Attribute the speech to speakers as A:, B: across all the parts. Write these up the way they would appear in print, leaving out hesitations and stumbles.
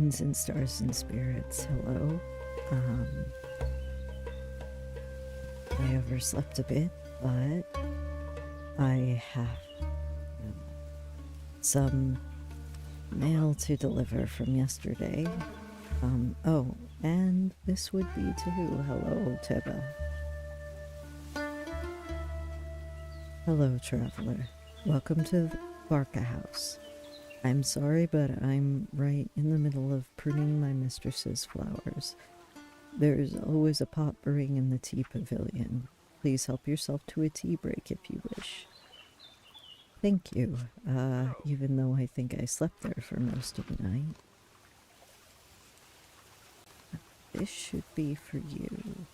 A: Moons and stars and spirits, hello. Um, I overslept a bit, but I have some mail to deliver from yesterday. Oh, and this would be to who? Hello, Teba. Hello, traveler. Welcome to Barca House. I'm sorry, but I'm right in the middle of pruning my mistress's flowers. There's always a pot brewing in the tea pavilion. Please help yourself to a tea break if you wish. Thank you, even though I think I slept there for most of the night. This should be for you.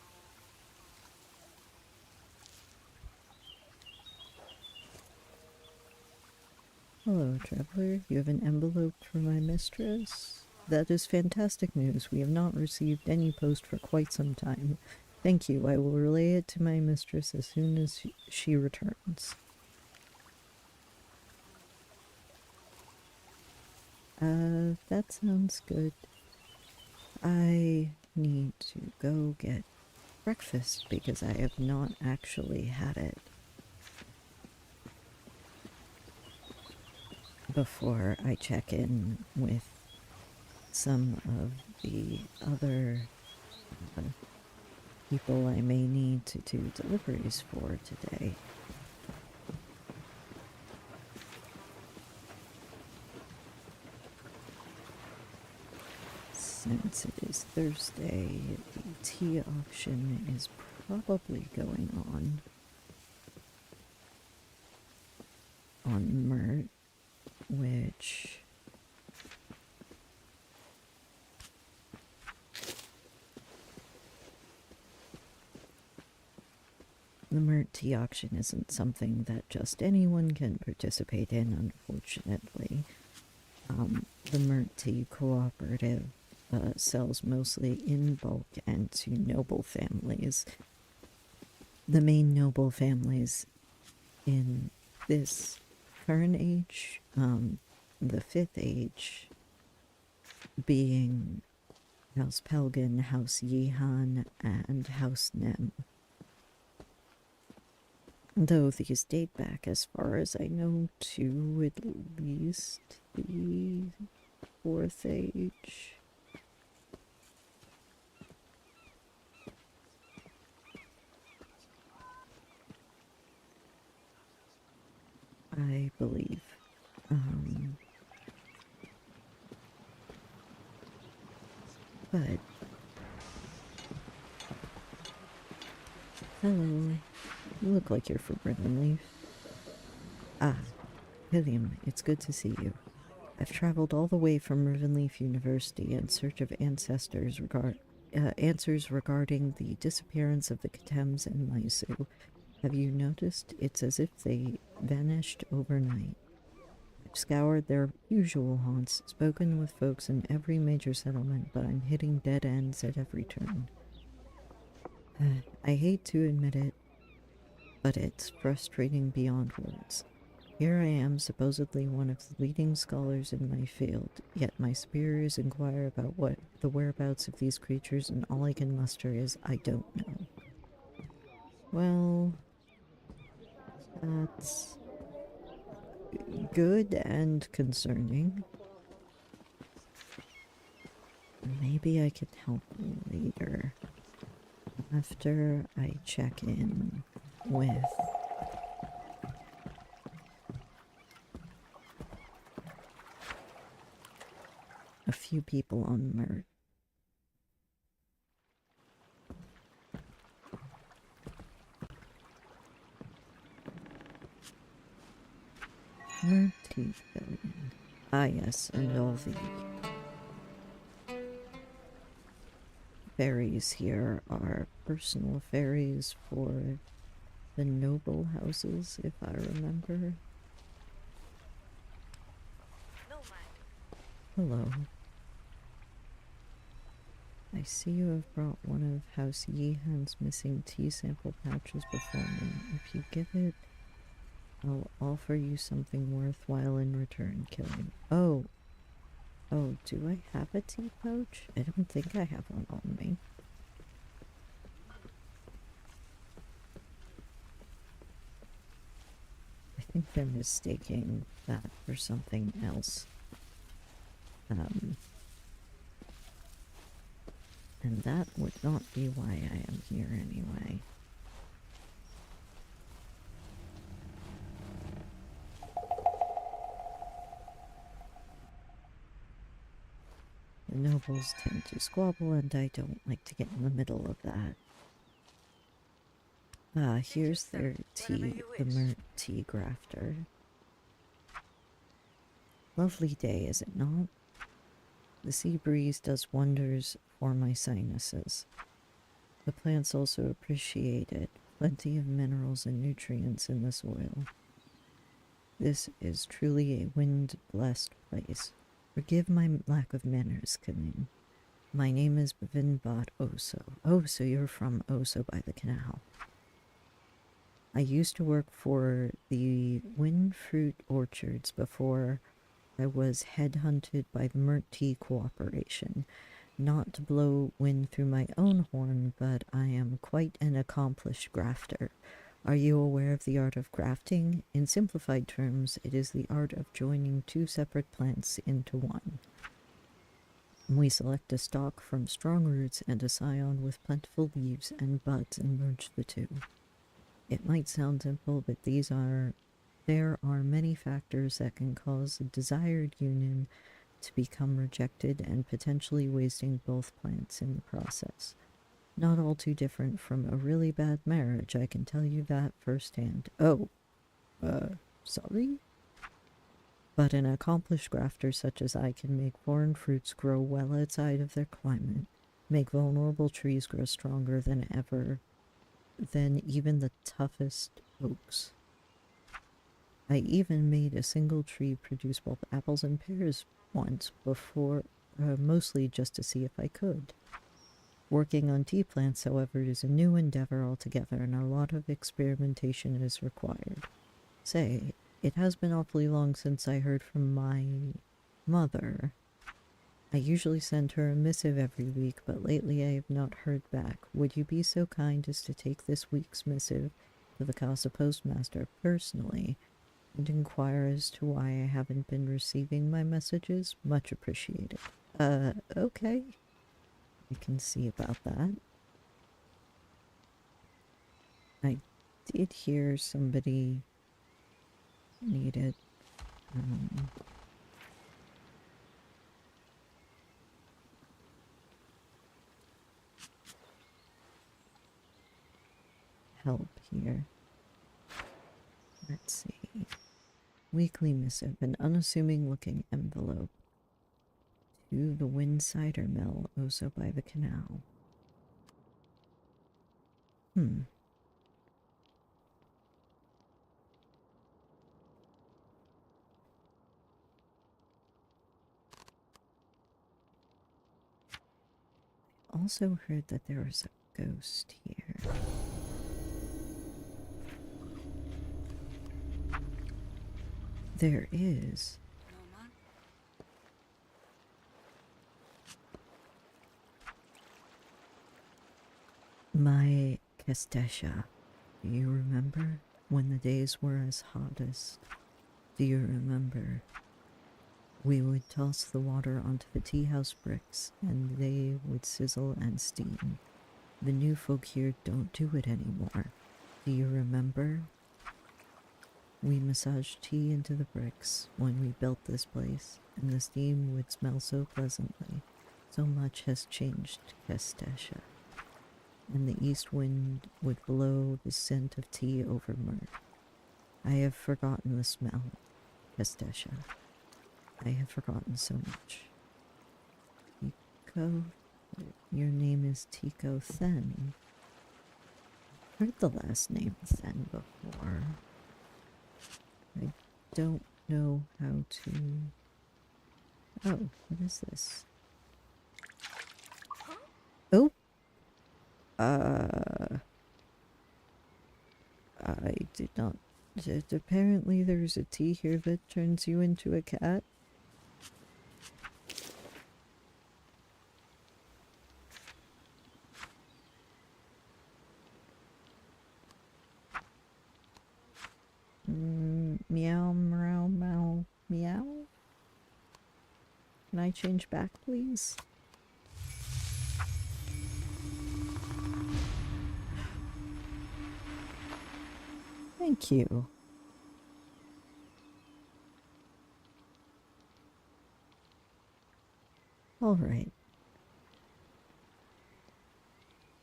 A: Hello, traveler. You have an envelope for my mistress? That is fantastic news. We have not received any post for quite some time. Thank you. I will relay it to my mistress as soon as she returns. That sounds good. I need to go get breakfast because I have not actually had it before I check in with some of the other people I may need to do deliveries for today. Since it is Thursday, the tea auction is probably going on Mert, which the Mert tea auction isn't something that just anyone can participate in, unfortunately. The Mert tea cooperative sells mostly in bulk and to noble families. The main noble families in this current age, the fifth age, being House Pelgan, House Yihan, and House Nem. Though these date back, as far as I know, to at least the fourth age. I believe. But hello, you look like you're from Rivenleaf. Ah, William, it's good to see you. I've traveled all the way from Rivenleaf University in search of answers regarding the disappearance of the Katems and Maisu. Have you noticed? It's as if they vanished overnight. I've scoured their usual haunts, spoken with folks in every major settlement, but I'm hitting dead ends at every turn. I hate to admit it, but it's frustrating beyond words. Here I am, supposedly one of the leading scholars in my field, yet my superiors inquire about what the whereabouts of these creatures, and all I can muster is, I don't know. Well, that's good and concerning. Maybe I can help you later, after I check in with a few people on Mert. Mert tea pavilion. Ah yes, and all the fairies here are personal fairies for the noble houses, if I remember. Hello. I see you have brought one of House Yihan's missing tea sample pouches before me. If you give it, I'll offer you something worthwhile in return, killing. Oh, Oh, do I have a tea pouch? I don't think I have one on me. I think they're mistaking that for something else. And that would not be why I am here anyway. The nobles tend to squabble, and I don't like to get in the middle of that. Ah, here's their tea, the Mert tea grafter. Lovely day, is it not? The sea breeze does wonders for my sinuses. The plants also appreciate it. Plenty of minerals and nutrients in the soil. This is truly a wind-blessed place. Forgive my lack of manners, Kalim. My name is Vinbad Oso. Oh, so you're from Oso by the canal. I used to work for the wind fruit orchards before I was headhunted by the Mert Tea Cooperation. Not to blow wind through my own horn, but I am quite an accomplished grafter. Are you aware of the art of grafting? In simplified terms, it is the art of joining two separate plants into one. We select a stalk from strong roots and a scion with plentiful leaves and buds and merge the two. It might sound simple, but there are many factors that can cause a desired union to become rejected and potentially wasting both plants in the process. Not all too different from a really bad marriage, I can tell you that firsthand. Oh, sorry? But an accomplished grafter such as I can make foreign fruits grow well outside of their climate, make vulnerable trees grow stronger than even the toughest oaks. I even made a single tree produce both apples and pears once before, mostly just to see if I could. Working on tea plants, however, is a new endeavor altogether, and a lot of experimentation is required. Say, it has been awfully long since I heard from my mother. I usually send her a missive every week, but lately I have not heard back. Would you be so kind as to take this week's missive to the Casa Postmaster personally and inquire as to why I haven't been receiving my messages? Much appreciated. Okay. I can see about that. I did hear somebody needed help here. Let's see. Weekly missive, an unassuming looking envelope. To the Wind Cider Mill, also by the canal. Also heard that there was a ghost here. There is. My Kestesha. Do you remember when the days were as hottest? Do you remember? We would toss the water onto the tea house bricks, and they would sizzle and steam. The new folk here don't do it anymore. Do you remember? We massaged tea into the bricks when we built this place, and the steam would smell so pleasantly. So much has changed, Kestesha. And the east wind would blow the scent of tea over Mert. I have forgotten the smell, Kestesha. I have forgotten so much. Tico, your name is Tico Then. Heard the last name Then before. I don't know how to... Oh, what is this? Oh! I did not... Apparently there's a tea here that turns you into a cat. I change back, please? Thank you. All right.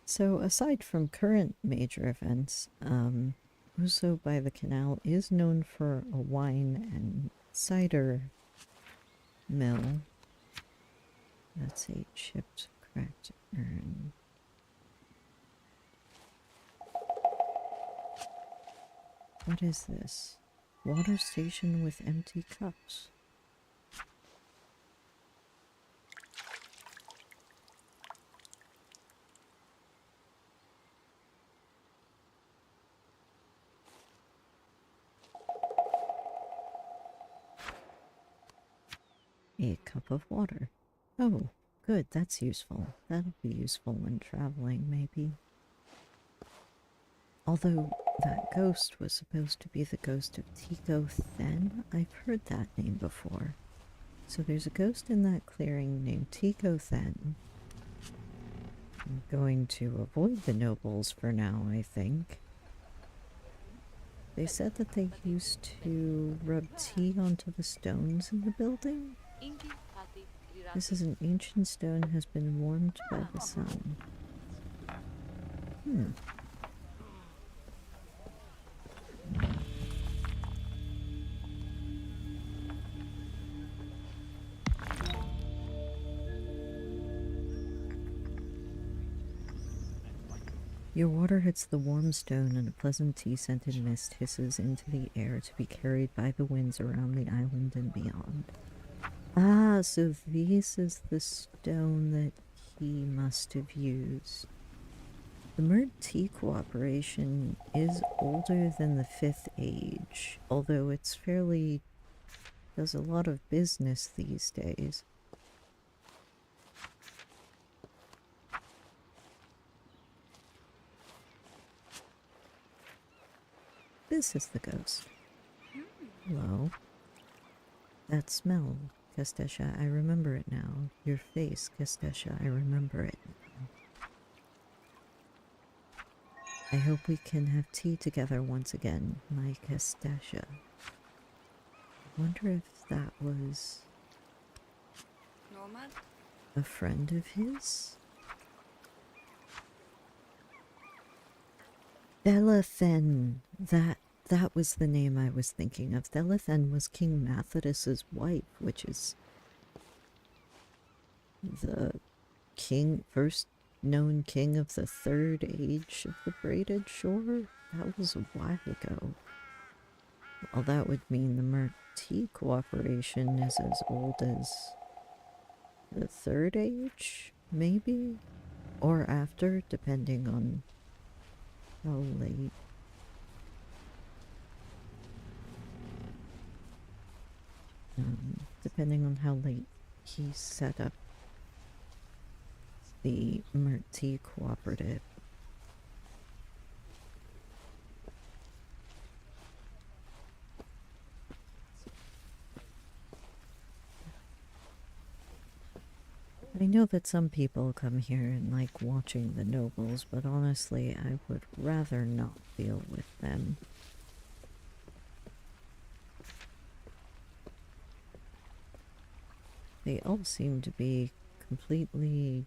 A: So, aside from current major events, Uso by the Canal is known for a wine and cider mill. That's a chipped, cracked urn. What is this? Water station with empty cups. A cup of water. Oh, good, that's useful. That'll be useful when traveling, maybe. Although that ghost was supposed to be the ghost of Tico Then, I've heard that name before. So there's a ghost in that clearing named Tico Then. I'm going to avoid the nobles for now, I think. They said that they used to rub tea onto the stones in the building. This is an ancient stone, has been warmed by the sun. Your water hits the warm stone and a pleasant tea-scented mist hisses into the air to be carried by the winds around the island and beyond. Ah, so this is the stone that he must have used. The Mert Tea Cooperation is older than the Fifth Age, although it's does a lot of business these days. This is the ghost. Hello. That smell, Kestesha, I remember it now. Your face, Kestesha, I remember it now. I hope we can have tea together once again, my Kestesha. I wonder if that was a friend of his? Thelathen. That was the name I was thinking of. Thelathen was King Mathodus's wife, which is the first known king of the Third Age of the Braided Shore. That was a while ago. Well, that would mean the Mert Tea Cooperation is as old as the Third Age, maybe? Or after, depending on how late. Depending on how late he set up the Mert Tea Cooperative. I know that some people come here and like watching the nobles, but honestly, I would rather not deal with them. They all seem to be completely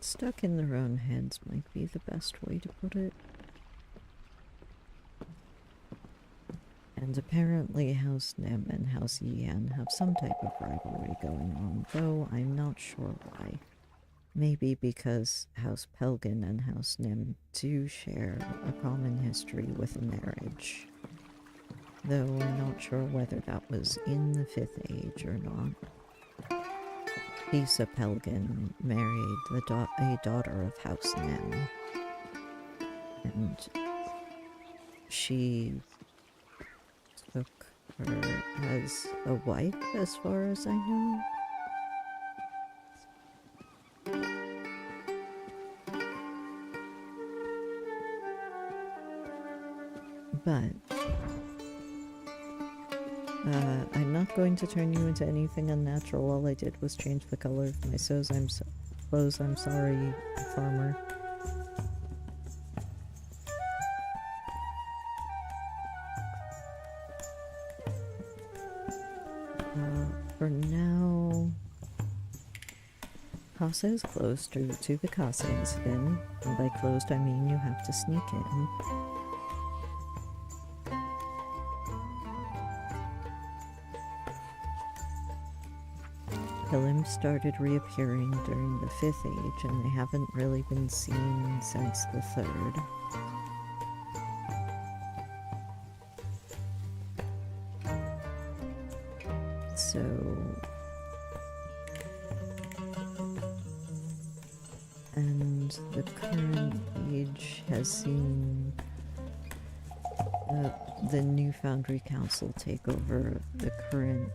A: stuck in their own heads, might be the best way to put it. And apparently House Nem and House Yan have some type of rivalry going on, though I'm not sure why. Maybe because House Pelgan and House Nem do share a common history with a marriage. Though I'm not sure whether that was in the Fifth Age or not. Lisa Pelgan married a daughter of House Nem. And she took her as a wife, as far as I know. But I'm not going to turn you into anything unnatural. All I did was change the color of my clothes. I'm sorry, farmer. For now, Casa is closed due to the Casa incident, and by closed I mean you have to sneak in. Pillims started reappearing during the 5th age, and they haven't really been seen since the 3rd. So... and the current age has seen the new Foundry Council take over the current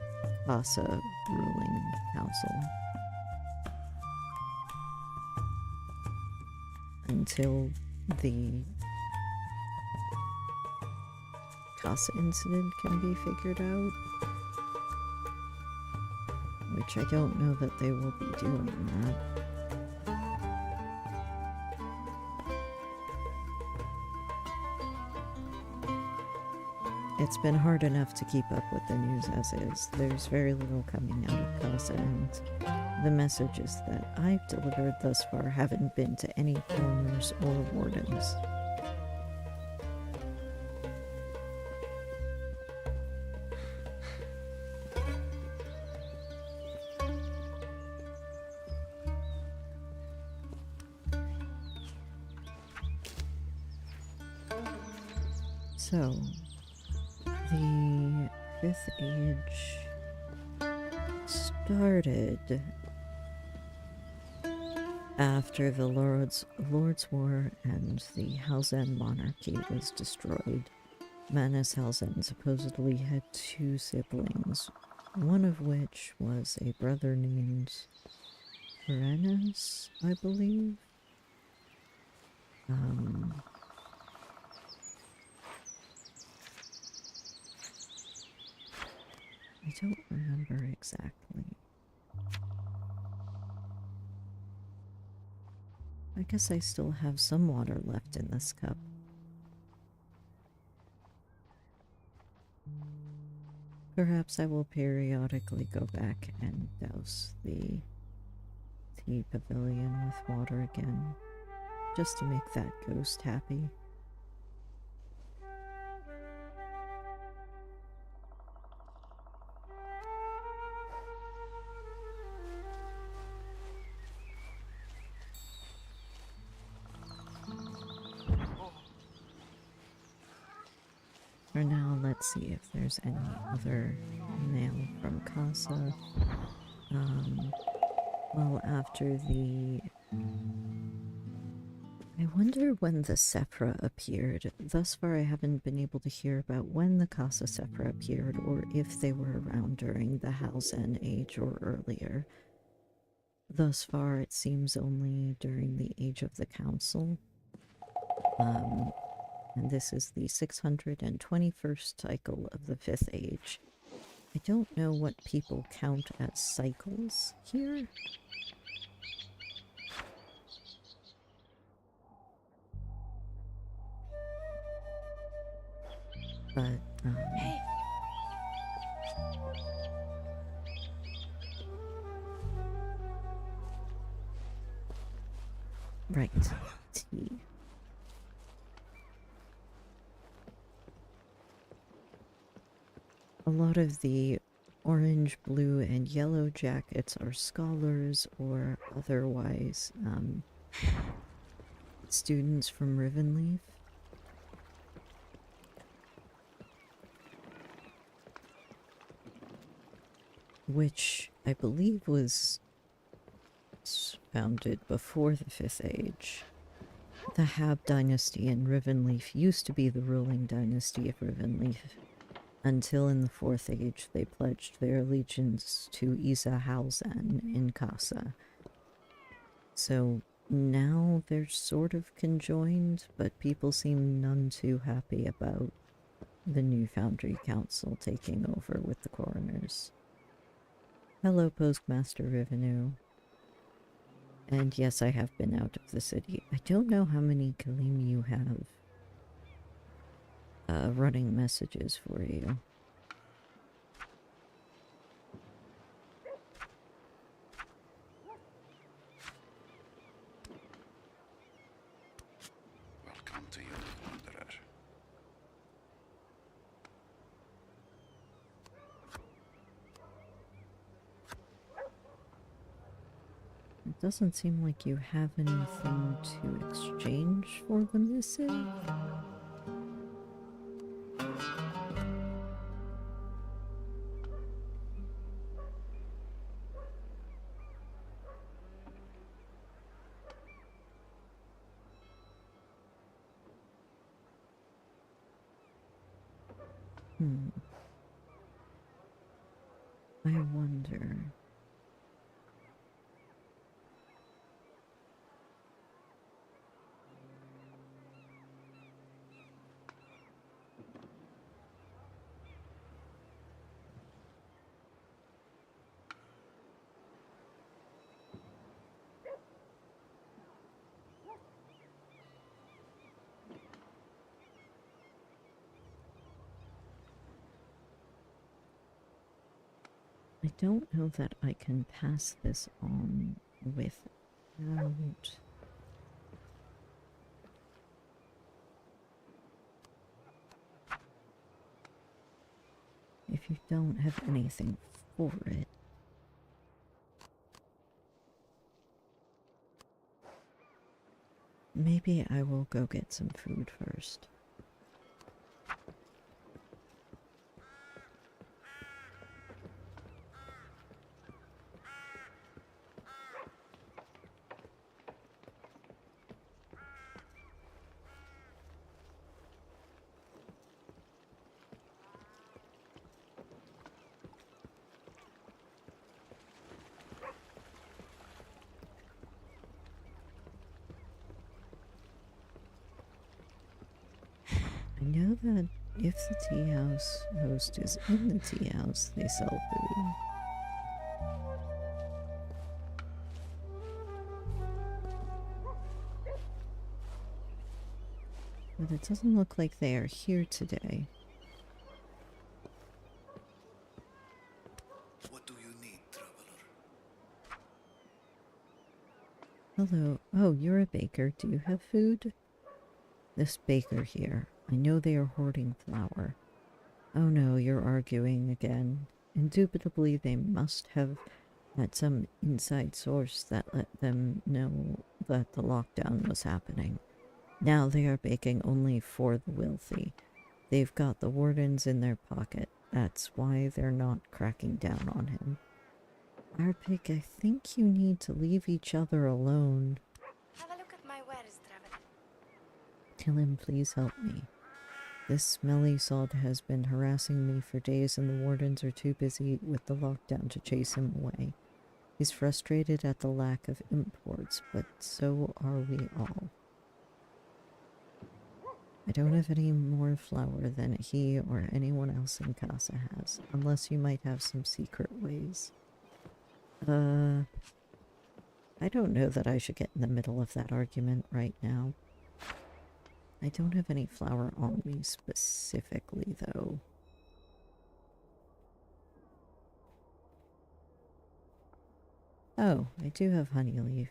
A: Casa ruling council until the Casa incident can be figured out, which I don't know that they will be doing that. It's been hard enough to keep up with the news as is. There's very little coming out of Casa, and the messages that I've delivered thus far haven't been to any foreigners or wardens. So... the 5th age started after the Lord's War and the Halzen monarchy was destroyed. Manus Halzen supposedly had 2 siblings, one of which was a brother named Uranus, I believe. I don't remember exactly. I guess I still have some water left in this cup. Perhaps I will periodically go back and douse the tea pavilion with water again, just to make that ghost happy. For now, let's see if there's any other mail from Casa. Well, after the... I wonder when the Sephra appeared. Thus far, I haven't been able to hear about when the Casa Sephra appeared, or if they were around during the Halzen Age or earlier. Thus far, it seems only during the Age of the Council. And this is the 621st cycle of the 5th Age. I don't know what people count as cycles here. But, hey. Right. Tea. A lot of the orange, blue, and yellow jackets are scholars or otherwise students from Rivenleaf. Which I believe was founded before the 5th Age. The Hab dynasty in Rivenleaf used to be the ruling dynasty of Rivenleaf, until in the 4th Age they pledged their allegiance to Isa Halzen in Casa. So now they're sort of conjoined, but people seem none too happy about the new Foundry Council taking over with the coroners. Hello, Postmaster Rivenu. And yes, I have been out of the city. I don't know how many Kalim you have running messages for you.
B: Welcome to you, Wanderer.
A: It doesn't seem like you have anything to exchange for the missive. I wonder. I don't know that I can pass this on without... If you don't have anything for it. Maybe I will go get some food first. I know that if the tea house host is in the tea house, they sell food. But it doesn't look like they are here today.
C: What do you need, traveler?
A: Hello. Oh, you're a baker. Do you have food? This baker here. I know they are hoarding flour. Oh no, you're arguing again. Indubitably, they must have had some inside source that let them know that the lockdown was happening. Now they are baking only for the wealthy. They've got the wardens in their pocket. That's why they're not cracking down on him. Arpig, I think you need to leave each other alone.
D: Have a look at my wares, traveler.
A: Tillim, please help me. This smelly sod has been harassing me for days and the wardens are too busy with the lockdown to chase him away. He's frustrated at the lack of imports, but so are we all. I don't have any more flour than he or anyone else in Casa has, unless you might have some secret ways. I don't know that I should get in the middle of that argument right now. I don't have any flour on me specifically, though. Oh, I do have honey leaf.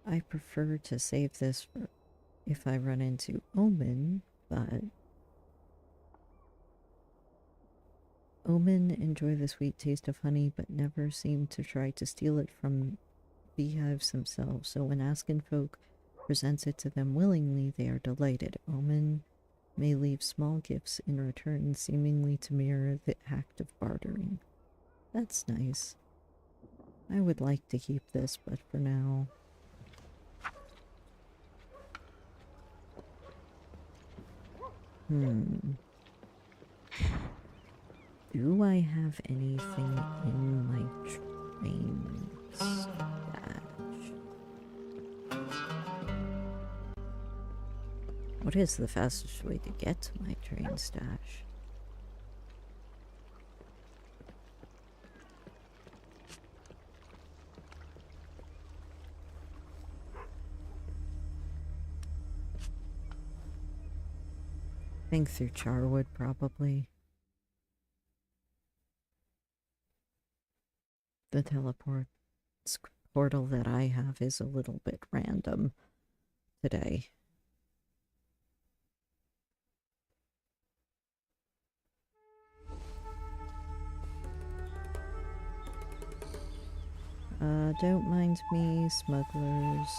A: I prefer to save this for if I run into Omen, but... Omen enjoy the sweet taste of honey, but never seem to try to steal it from beehives themselves, so when Askin folk presents it to them willingly, they are delighted. Omen may leave small gifts in return, seemingly to mirror the act of bartering. That's nice. I would like to keep this, but for now... Do I have anything in my train stash? What is the fastest way to get to my train stash? I think through Charwood, probably. The teleport portal that I have is a little bit random today. Don't mind me, smugglers.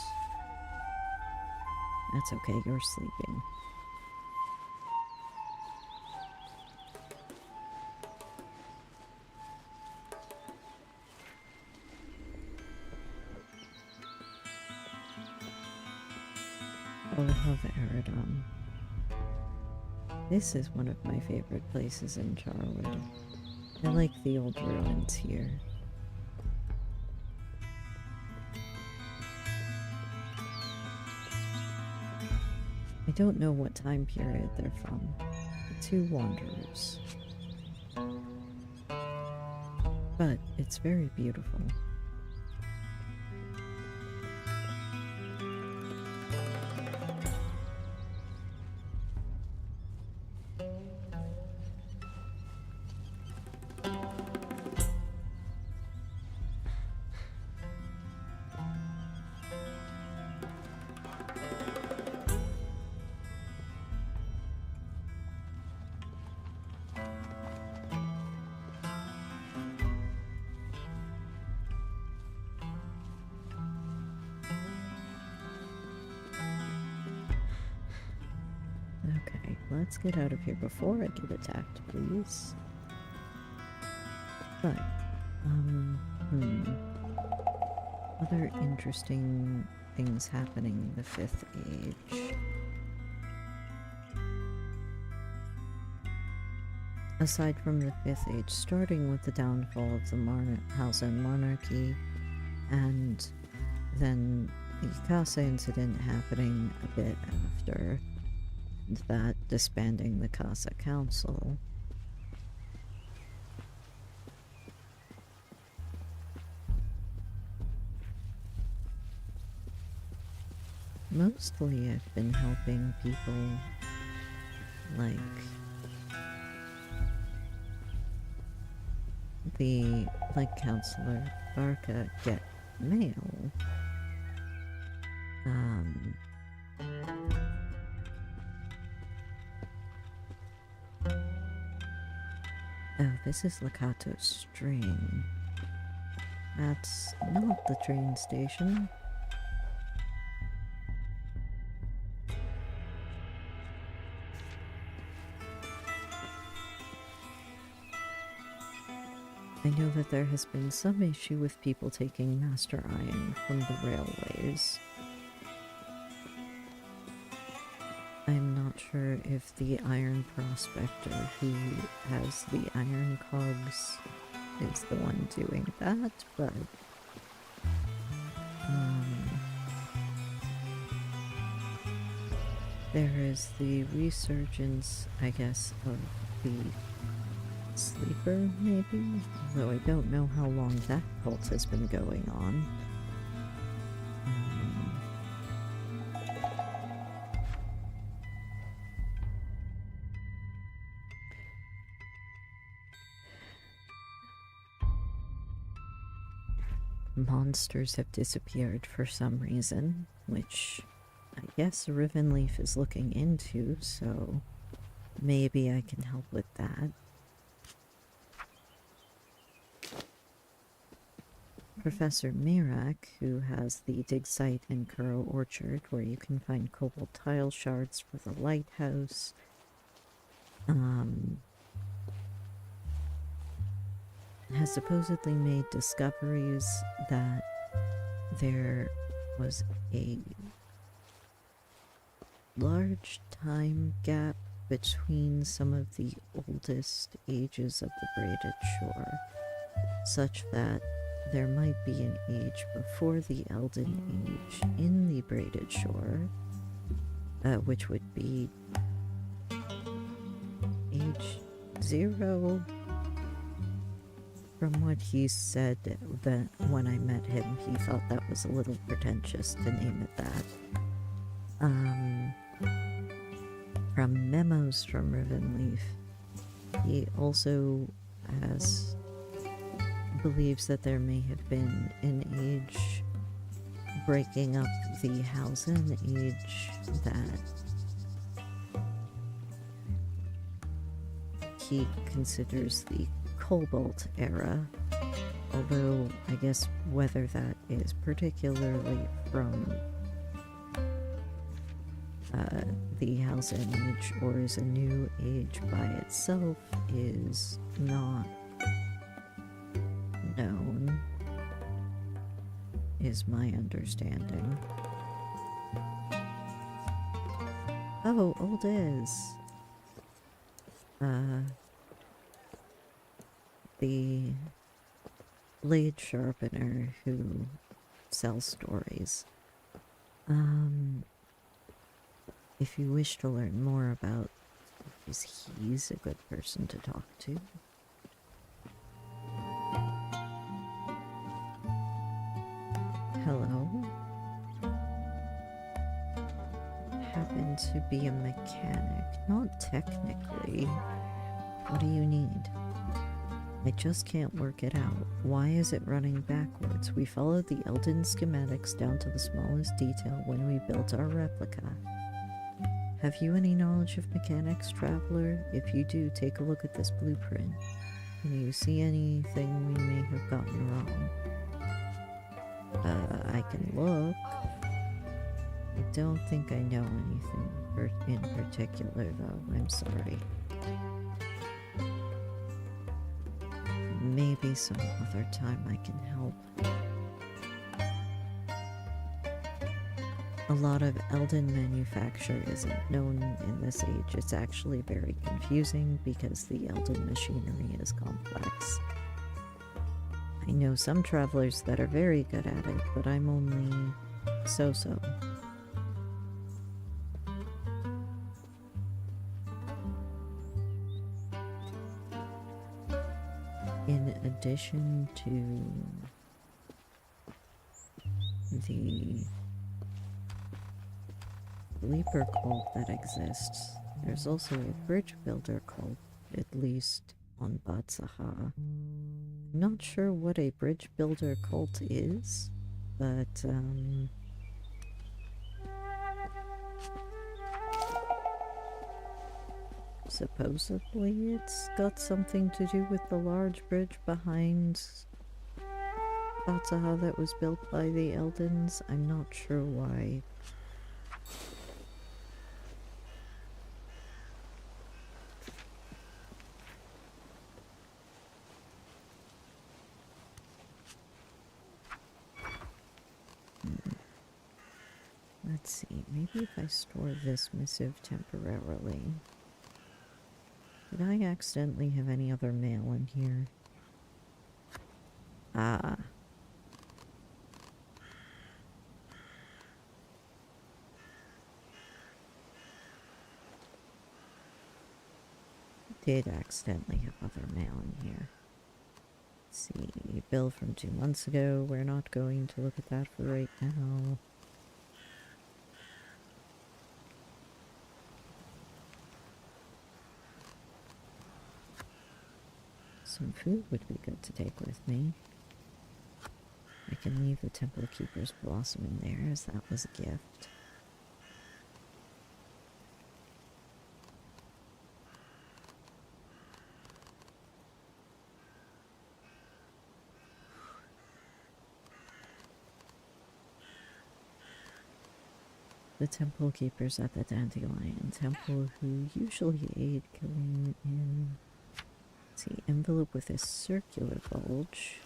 A: That's okay, you're sleeping. Oh, love Aradon. This is one of my favorite places in Charwood. I like the old ruins here. I don't know what time period they're from. The two wanderers. But it's very beautiful. Okay, let's get out of here before I get attacked, please. But, other interesting things happening in the Fifth Age. Aside from the Fifth Age, starting with the downfall of the Halzan monarchy, and then the Casa incident happening a bit after that, disbanding the Casa Council. Mostly I've been helping people like the Counselor Barca get mail. Oh, this is Lakato String. That's not the train station. I know that there has been some issue with people taking Master Iron from the railways. I'm not sure if the Iron Prospector who has the Iron Cogs is the one doing that, but there is the resurgence, I guess, of the Sleeper, maybe? Though I don't know how long that cult has been going on. Monsters have disappeared for some reason, which I guess Rivenleaf is looking into, so maybe I can help with that. Professor Mirak, who has the dig site in Kuro Orchard, where you can find cobalt tile shards for the lighthouse, has supposedly made discoveries that there was a large time gap between some of the oldest ages of the Braided Shore, such that there might be an age before the Elden Age in the Braided Shore, which would be age 0. From what he said, that when I met him, he thought that was a little pretentious to name it that. From memos from Rivenleaf, he also believes that there may have been an age breaking up the Hausen age that he considers the Cobalt era, although I guess whether that is particularly from the Hausen age or is a new age by itself is not known, is my understanding. Oh, old is. The blade sharpener who sells stories. If you wish to learn more about he's a good person to talk to. Hello. Happen to be a mechanic. Not technically. What do you need? I just can't work it out. Why is it running backwards? We followed the Elden schematics down to the smallest detail when we built our replica. Have you any knowledge of mechanics, traveler? If you do, take a look at this blueprint. Can you see anything we may have gotten wrong? I can look. I don't think I know anything in particular, though. I'm sorry. Maybe some other time I can help. A lot of Elden manufacture isn't known in this age. It's actually very confusing because the Elden machinery is complex. I know some travelers that are very good at it, but I'm only so-so. In addition to the Leaper cult that exists, there's also a bridge builder cult, at least on Batsaha. I'm not sure what a bridge builder cult is, but supposedly it's got something to do with the large bridge behind Batsaha that was built by the Eldens. I'm not sure why. Let's see, maybe if I store this missive temporarily. Did I accidentally have any other mail in here? Ah. Did accidentally have other mail in here. Let's see, bill from 2 months ago. We're not going to look at that for right now. Some food would be good to take with me. I can leave the Temple Keeper's Blossom in there, as that was a gift. The Temple Keepers at the Dandelion Temple, who usually aid killing in... Let's see, envelope with a circular bulge.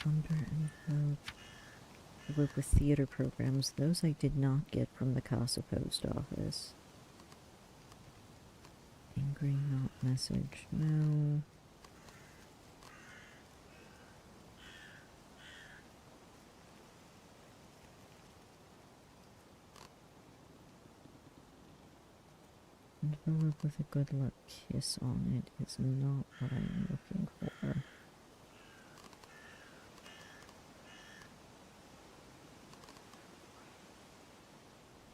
A: Under envelope. Envelope with theater programs. Those I did not get from the Casa post office. Angry not message. No. envelope with a good luck kiss on it is not what I'm looking for.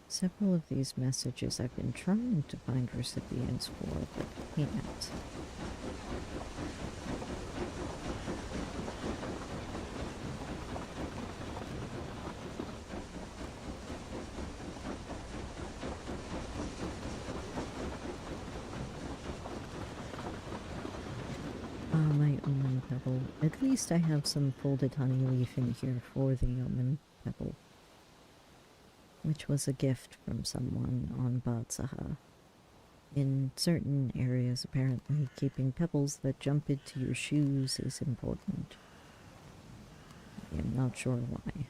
A: Several of these messages I've been trying to find recipients for, but can't. My omen pebble. At least I have some folded honey leaf in here for the omen pebble, which was a gift from someone on Batsaha. In certain areas, apparently, keeping pebbles that jump into your shoes is important. I'm not sure why.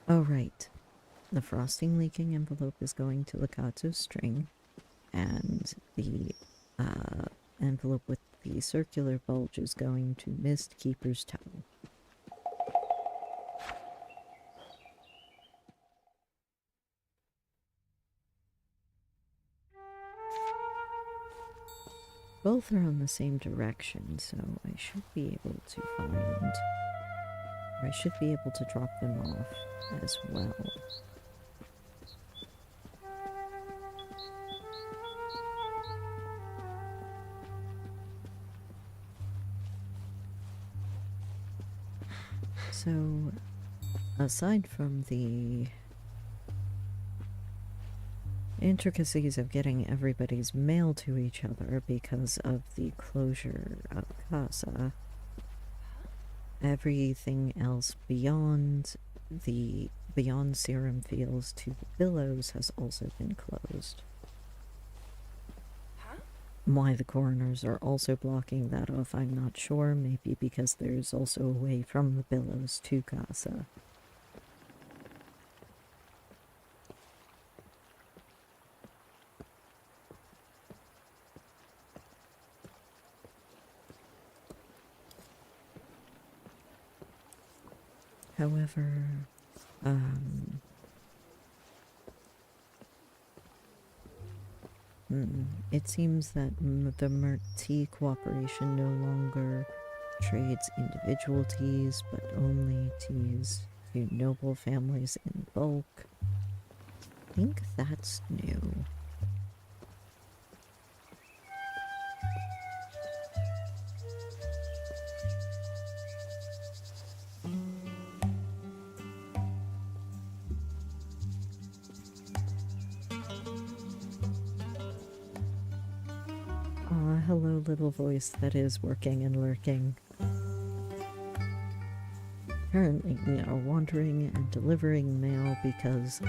A: Oh, right. The frosting leaking envelope is going to Lakatsu's string, and the envelope with the circular bulge is going to Mist Keeper's towel. Both are on the same direction, so I should be able to find, or I should be able to drop them off as well. So, aside from the intricacies of getting everybody's mail to each other because of the closure of Casa, everything else beyond Serum Fields to the Billows has also been closed. Why the coroners are also blocking that off, I'm not sure. Maybe because there's also a way from the Billows to Casa. However, it seems that the Mert Tea Cooperation no longer trades individual teas, but only teas to noble families in bulk. I think that's new. Hello, little voice that is working and lurking. Currently, we are wandering and delivering mail because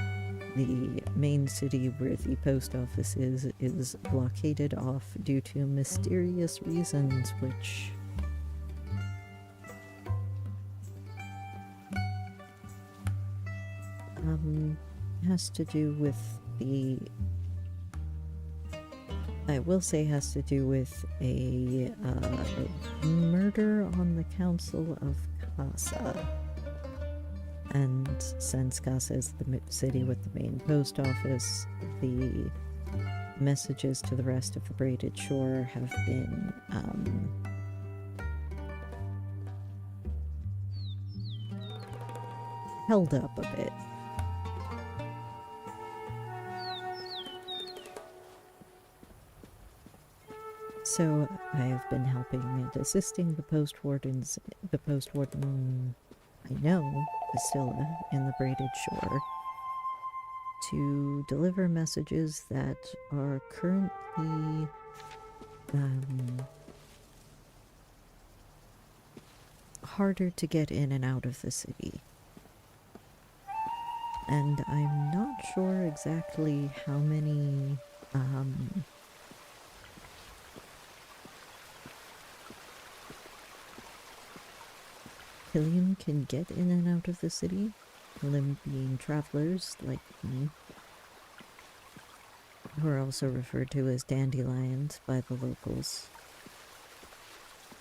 A: the main city where the post office is blockaded off due to mysterious reasons, which has to do with the, I will say has to do with a murder on the Council of Casa. And since Casa is the city with the main post office, the messages to the rest of the Braided Shore have been held up a bit. So I have been helping and assisting the post warden I know, Priscilla, in the Braided Shore, to deliver messages that are currently harder to get in and out of the city. And I'm not sure exactly how many Killian can get in and out of the city, them being travelers like me. who are also referred to as dandelions by the locals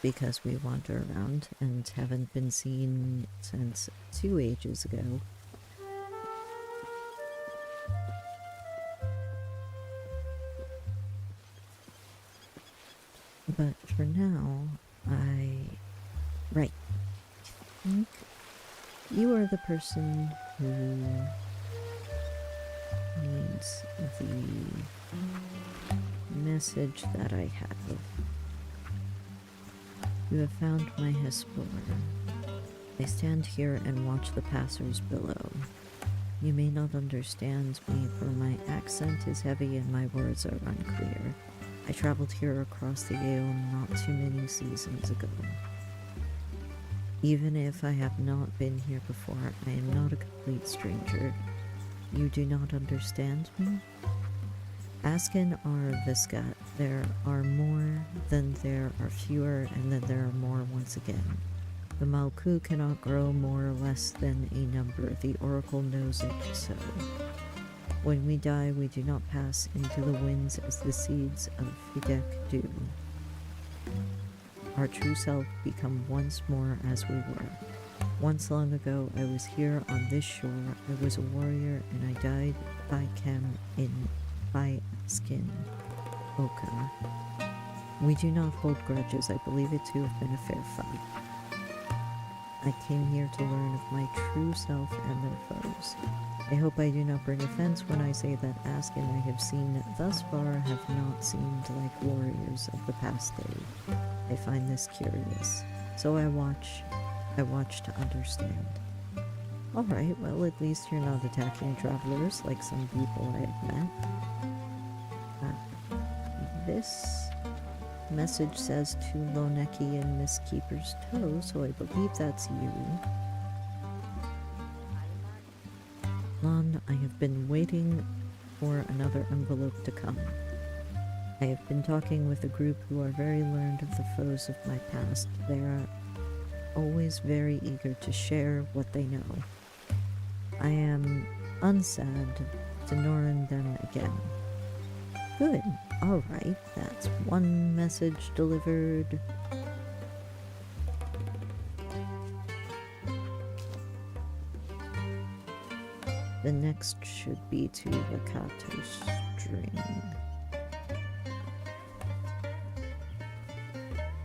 A: because we wander around and haven't been seen since 2 ages ago. But for now, Right. I think you are the person who needs the message that I have. You have found my Hespor. I stand here and watch the passers below. You may not understand me, for my accent is heavy and my words are unclear. I traveled here across the Aeon not too many seasons ago. Even if I have not been here before, I am not a complete stranger. You do not understand me? Askin are Viscat. There are more, then there are fewer, and then there are more once again. The Malku cannot grow more or less than a number. The Oracle knows it so. When we die, we do not pass into the winds as the seeds of Hidek do. Our true self become once more as we were. Once long ago, I was here on this shore. I was a warrior, and I died by skin, Oka. We do not hold grudges. I believe it to have been a fair fight. I came here to learn of my true self and their foes. I hope I do not bring offense when I say that Askin I have seen thus far have not seemed like warriors of the past day. I find this curious, so I watch to understand. Alright, well, at least you're not attacking travelers like some people I have met. This message says to Loneki and Miss Keeper's Toe, so I believe that's you. Lon, I have been waiting for another envelope to come. I have been talking with a group who are very learned of the foes of my past. They are always very eager to share what they know. I am unsad to Norin them again. Good. Alright, that's one message delivered. The next should be to Lakato String.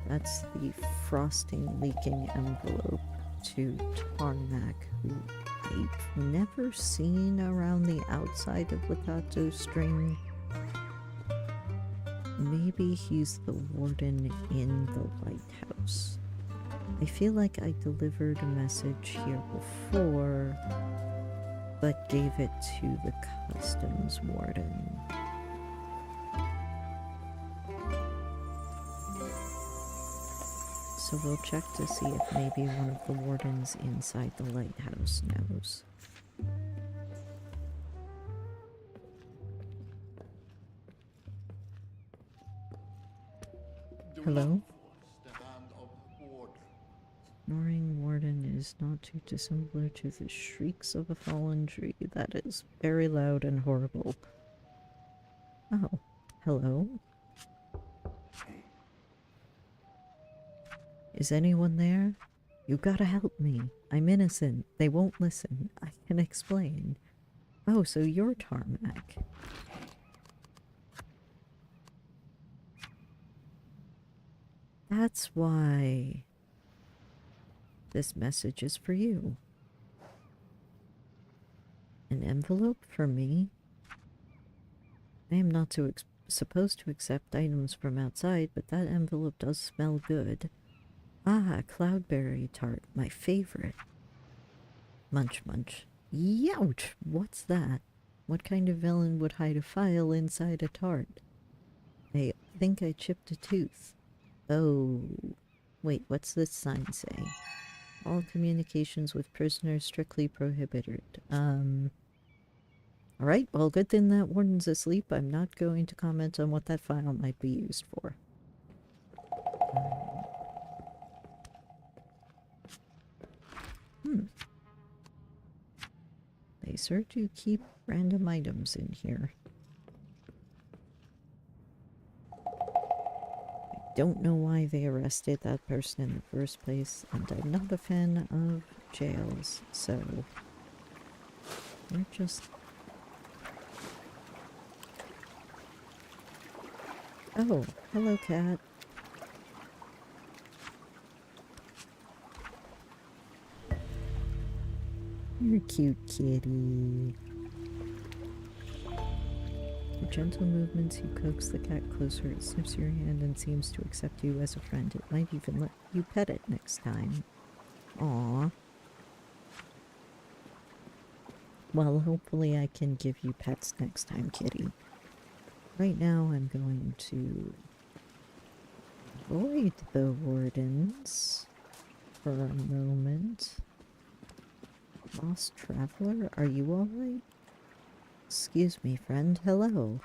A: That's the frosting leaking envelope to Tarmac, who I've never seen around the outside of Lakato String. Maybe he's the warden in the lighthouse. I feel like I delivered a message here before, but gave it to the customs warden. So we'll check to see if maybe one of the wardens inside the lighthouse knows. Hello? Snoring warden is not too dissimilar to the shrieks of a fallen tree. That is very loud and horrible. Oh, hello? Is anyone there? You gotta help me. I'm innocent. They won't listen. I can explain. Oh, so you're Tarmac. That's why this message is for you. An envelope for me? I am not supposed to accept items from outside, but that envelope does smell good. Ah, cloudberry tart, my favorite. Munch munch. Youch! What's that? What kind of villain would hide a file inside a tart? I think I chipped a tooth. Oh. Wait, what's this sign say? All communications with prisoners strictly prohibited. Alright, well, good thing that warden's asleep. I'm not going to comment on what that file might be used for. They sure do keep random items in here. don't know why they arrested that person in the first place, and I'm not a fan of jails, so we're just... Oh, hello, cat. You're a cute kitty. With gentle movements, you coax the cat closer. It sniffs your hand and seems to accept you as a friend. It might even let you pet it next time. Aww. Well, hopefully I can give you pets next time, kitty. Right now I'm going to avoid the wardens for a moment. Lost traveler, are you alright? Excuse me, friend. Hello.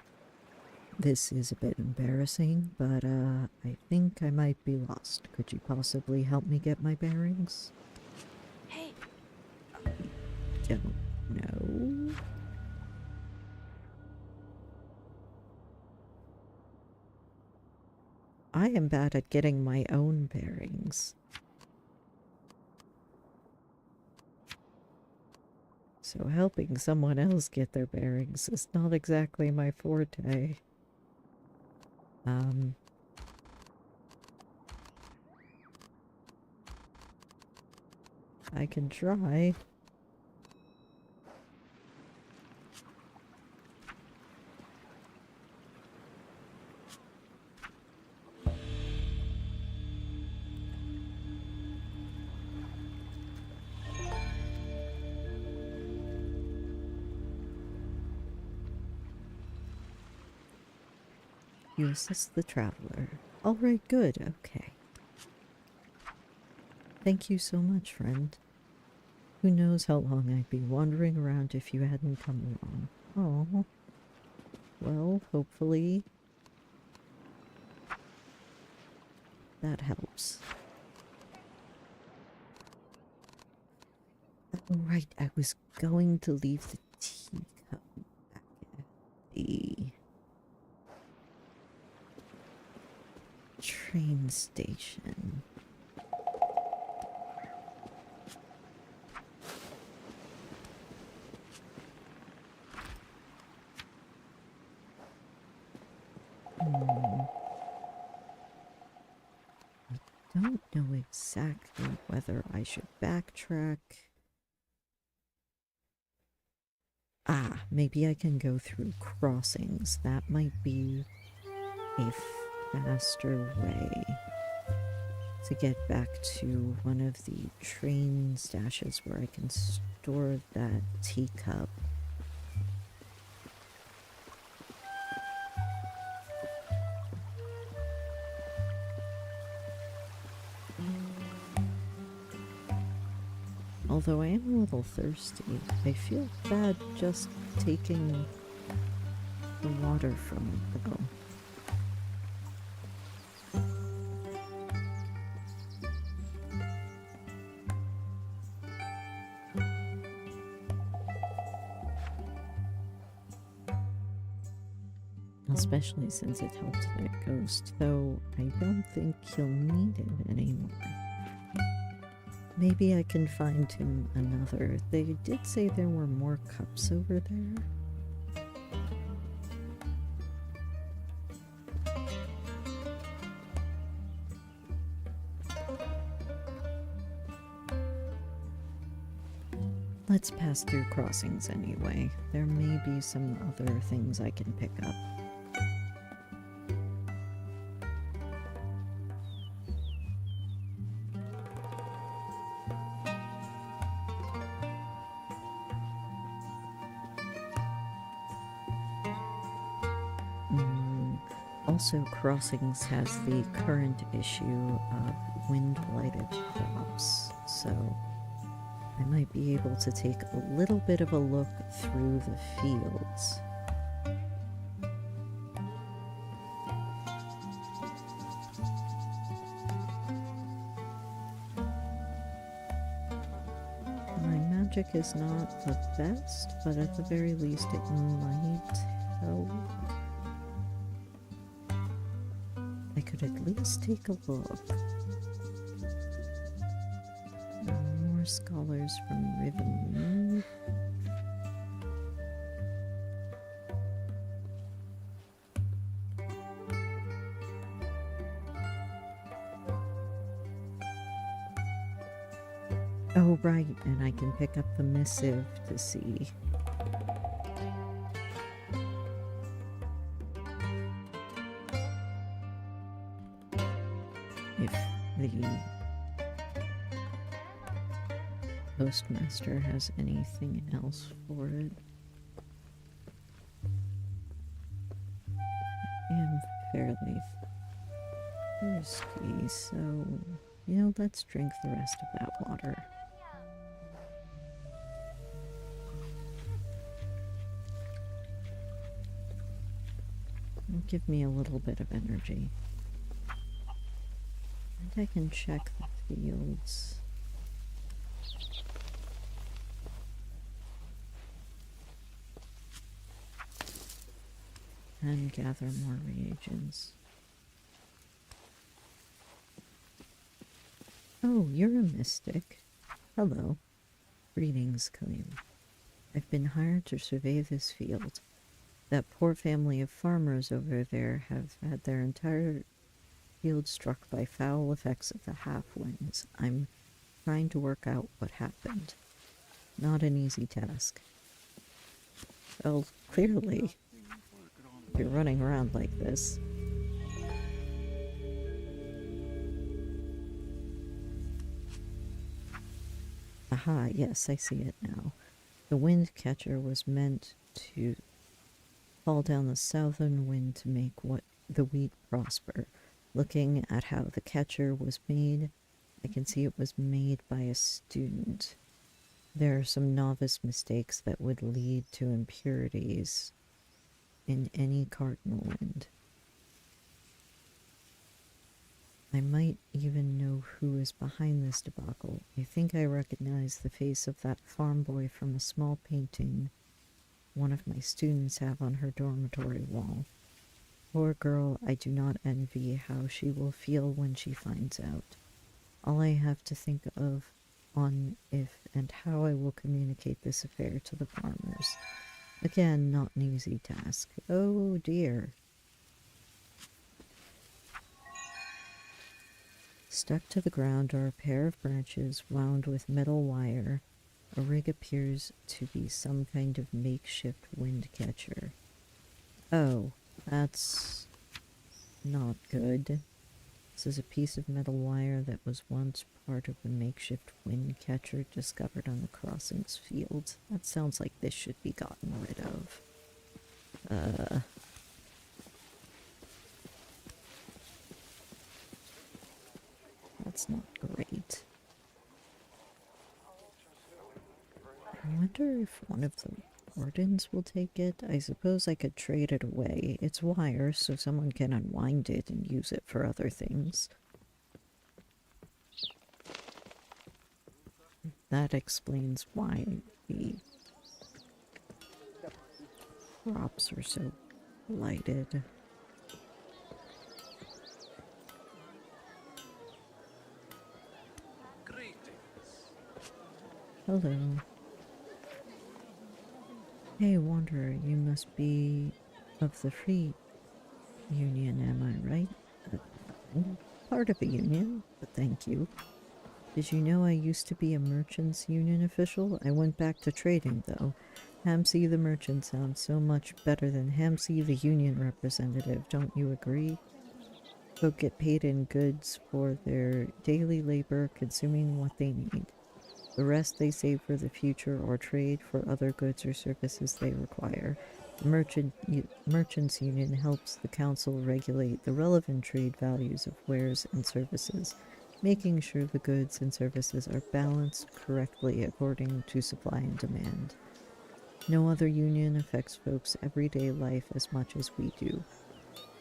A: This is a bit embarrassing, but I think I might be lost. Could you possibly help me get my bearings?
D: Hey,
A: Don't know. I am bad at getting my own bearings. So helping someone else get their bearings is not exactly my forte. I can try. You assist the traveler. Alright, good, okay. Thank you so much, friend. Who knows how long I'd be wandering around if you hadn't come along. Oh. Well, hopefully that helps. Oh, right, I was going to leave the teacup back at the train station. I don't know exactly whether I should backtrack. Ah, maybe I can go through crossings. That might be a faster way to get back to one of the train stashes where I can store that teacup. Although I am a little thirsty, I feel bad just taking the water from it, though. Especially since it helped that ghost, though I don't think he'll need it anymore. Maybe I can find him another. They did say there were more cups over there. Let's pass through crossings anyway. There may be some other things I can pick up. Also, crossings has the current issue of wind-blighted crops, so I might be able to take a little bit of a look through the fields. My magic is not the best, but at the very least it might help. I could at least take a look. More scholars from Riven. Oh, right, and I can pick up the missive to see. If the postmaster has anything else for it. I am fairly thirsty, so, let's drink the rest of that water. It'll give me a little bit of energy. And I can check the fields. And gather more reagents. Oh, you're a mystic. Hello. Greetings, Kalim. I've been hired to survey this field. That poor family of farmers over there have had their entire field struck by foul effects of the half-winds. I'm trying to work out what happened. Not an easy task. Well, clearly, if you're running around like this. Aha, yes, I see it now. The wind catcher was meant to fall down the southern wind to make the wheat prosper. Looking at how the catcher was made, I can see it was made by a student. There are some novice mistakes that would lead to impurities in any cardinal wind. I might even know who is behind this debacle. I think I recognize the face of that farm boy from a small painting one of my students have on her dormitory wall. Poor girl, I do not envy how she will feel when she finds out. All I have to think of on if and how I will communicate this affair to the farmers. Again, not an easy task. Oh dear. Stuck to the ground are a pair of branches wound with metal wire. A rig appears to be some kind of makeshift wind catcher. Oh, that's not good. This is a piece of metal wire that was once part of the makeshift wind catcher discovered on the crossings field. That sounds like this should be gotten rid of. That's not great. I wonder if one of the wardens will take it. I suppose I could trade it away. It's wire, so someone can unwind it and use it for other things. That explains why the crops are so blighted. Hello. Hey, Wanderer, you must be of the Free Union, am I right? I'm part of a union, but thank you. Did you know I used to be a merchants union official? I went back to trading, though. Hamsi the merchant sounds so much better than Hamsi the union representative, don't you agree? Folk get paid in goods for their daily labor, consuming what they need. The rest they save for the future or trade for other goods or services they require. The Merchants Union helps the council regulate the relevant trade values of wares and services, making sure the goods and services are balanced correctly according to supply and demand. No other union affects folks' everyday life as much as we do.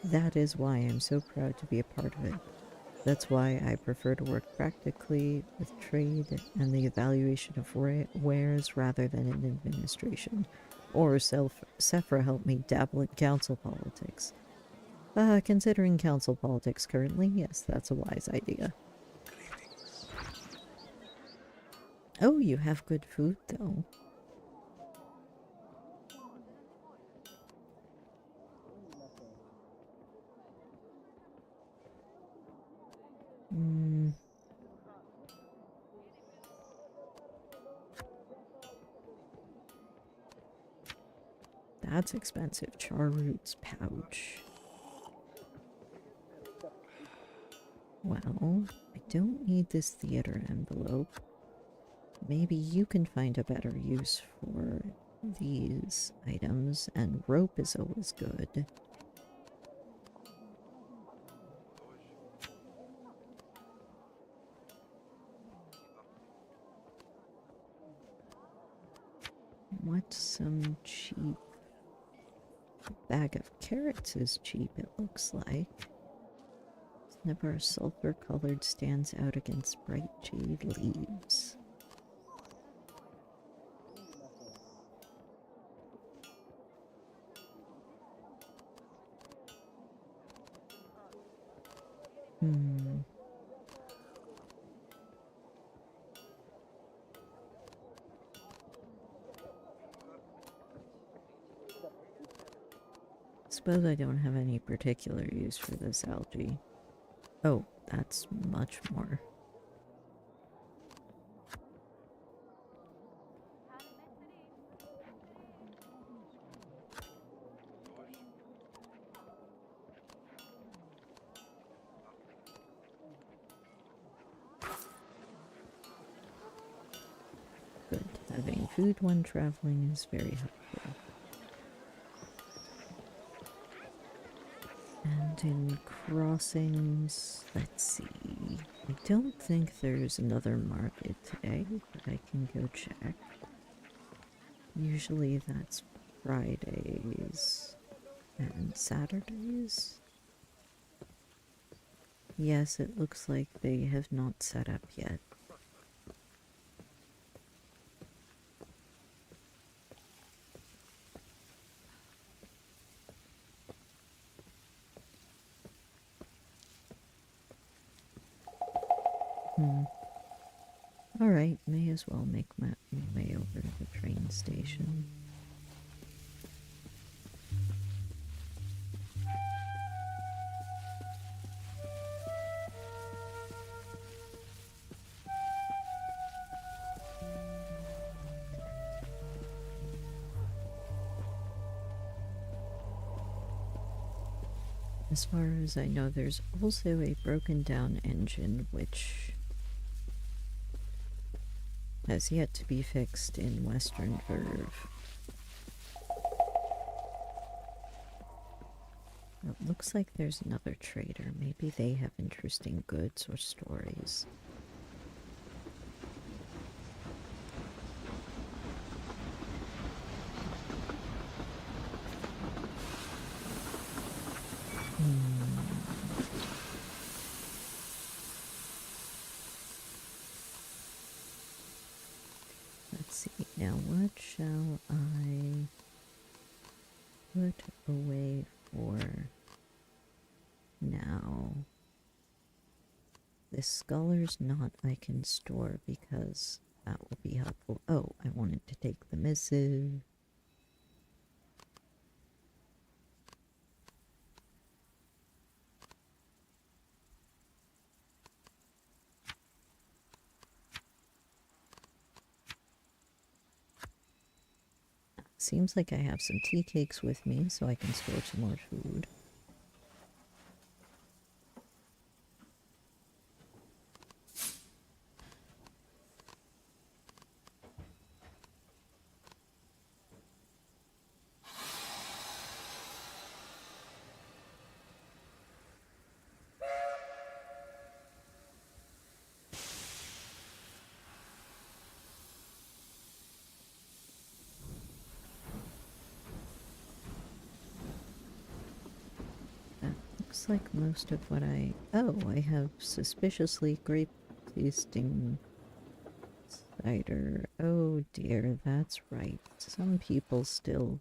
A: That is why I'm so proud to be a part of it. That's why I prefer to work practically with trade and the evaluation of wares rather than in administration. Or Sephra helped me dabble in council politics. Considering council politics currently, yes, that's a wise idea.
C: Greetings.
A: Oh, you have good food, though. Hmm. That's expensive. Char roots pouch. Well, I don't need this theater envelope. Maybe you can find a better use for these items, and rope is always good. What's some cheap? A bag of carrots is cheap, it looks like. Never sulfur colored stands out against bright jade leaves. Hmm. Suppose I don't have any particular use for this algae. Oh, that's much more. Good. Having food when traveling is very helpful. And in crossings, let's see. I don't think there's another market today, but I can go check. Usually that's Fridays and Saturdays. Yes, it looks like they have not set up yet. Alright, may as well make my way over to the train station. As far as I know, there's also a broken down engine which has yet to be fixed in Western Verve. It looks like there's another trader. Maybe they have interesting goods or stories. Let's see, now what shall I put away for now? This scholar's knot I can store because that will be helpful. Oh, I wanted to take the missive. Seems like I have some tea cakes with me, so I can store some more food. Looks like most of what Oh, I have suspiciously grape tasting cider. Oh dear, that's right. Some people still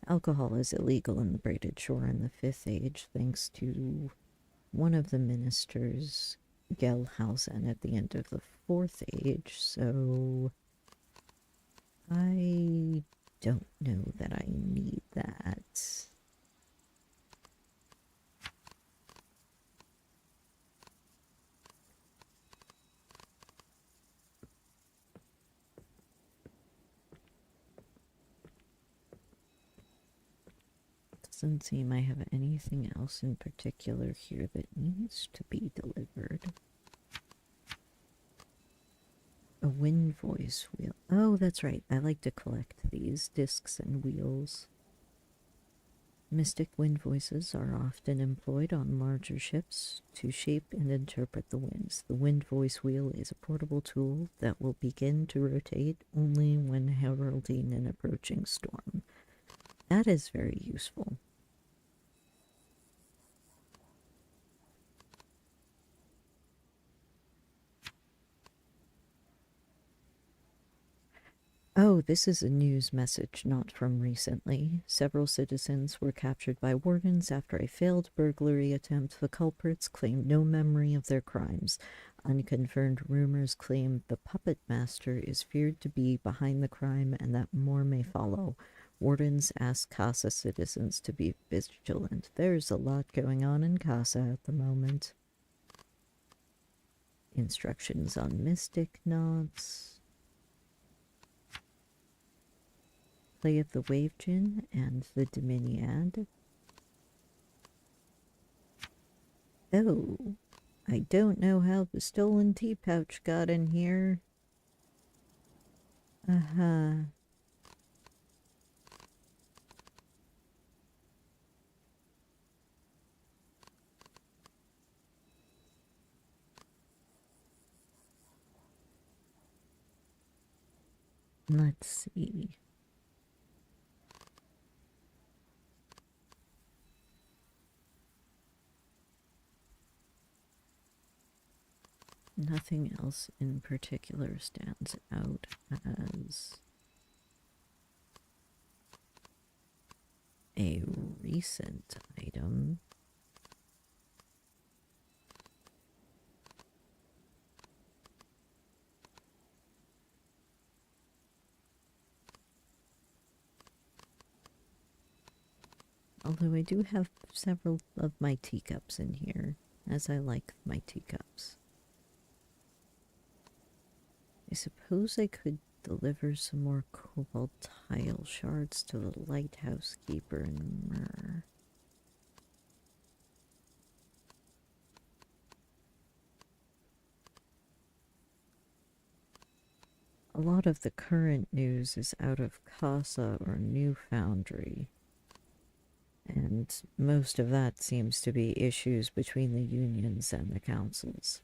A: Alcohol is illegal in the Braided Shore in the 5th Age, thanks to one of the ministers, Gelhausen, at the end of the 4th Age, so I don't know that I need that. Doesn't seem I have anything else in particular here that needs to be delivered. A wind voice wheel. Oh, that's right. I like to collect these discs and wheels. Mystic wind voices are often employed on larger ships to shape and interpret the winds. The wind voice wheel is a portable tool that will begin to rotate only when heralding an approaching storm. That is very useful. Oh, this is a news message not from recently. Several citizens were captured by wardens after a failed burglary attempt. The culprits claim no memory of their crimes. Unconfirmed rumors claim the puppet master is feared to be behind the crime and that more may follow. Wardens ask Casa citizens to be vigilant. There's a lot going on in Casa at the moment. Instructions on mystic knots. Play of the Wave Gin and the Dominiad. Oh, I don't know how the stolen tea pouch got in here. Uh-huh. Let's see. Nothing else in particular stands out as a recent item. Although I do have several of my teacups in here, as I like my teacups. I suppose I could deliver some more cobalt tile shards to the lighthouse keeper in Myrrh. A lot of the current news is out of Casa or New Foundry, and most of that seems to be issues between the unions and the councils.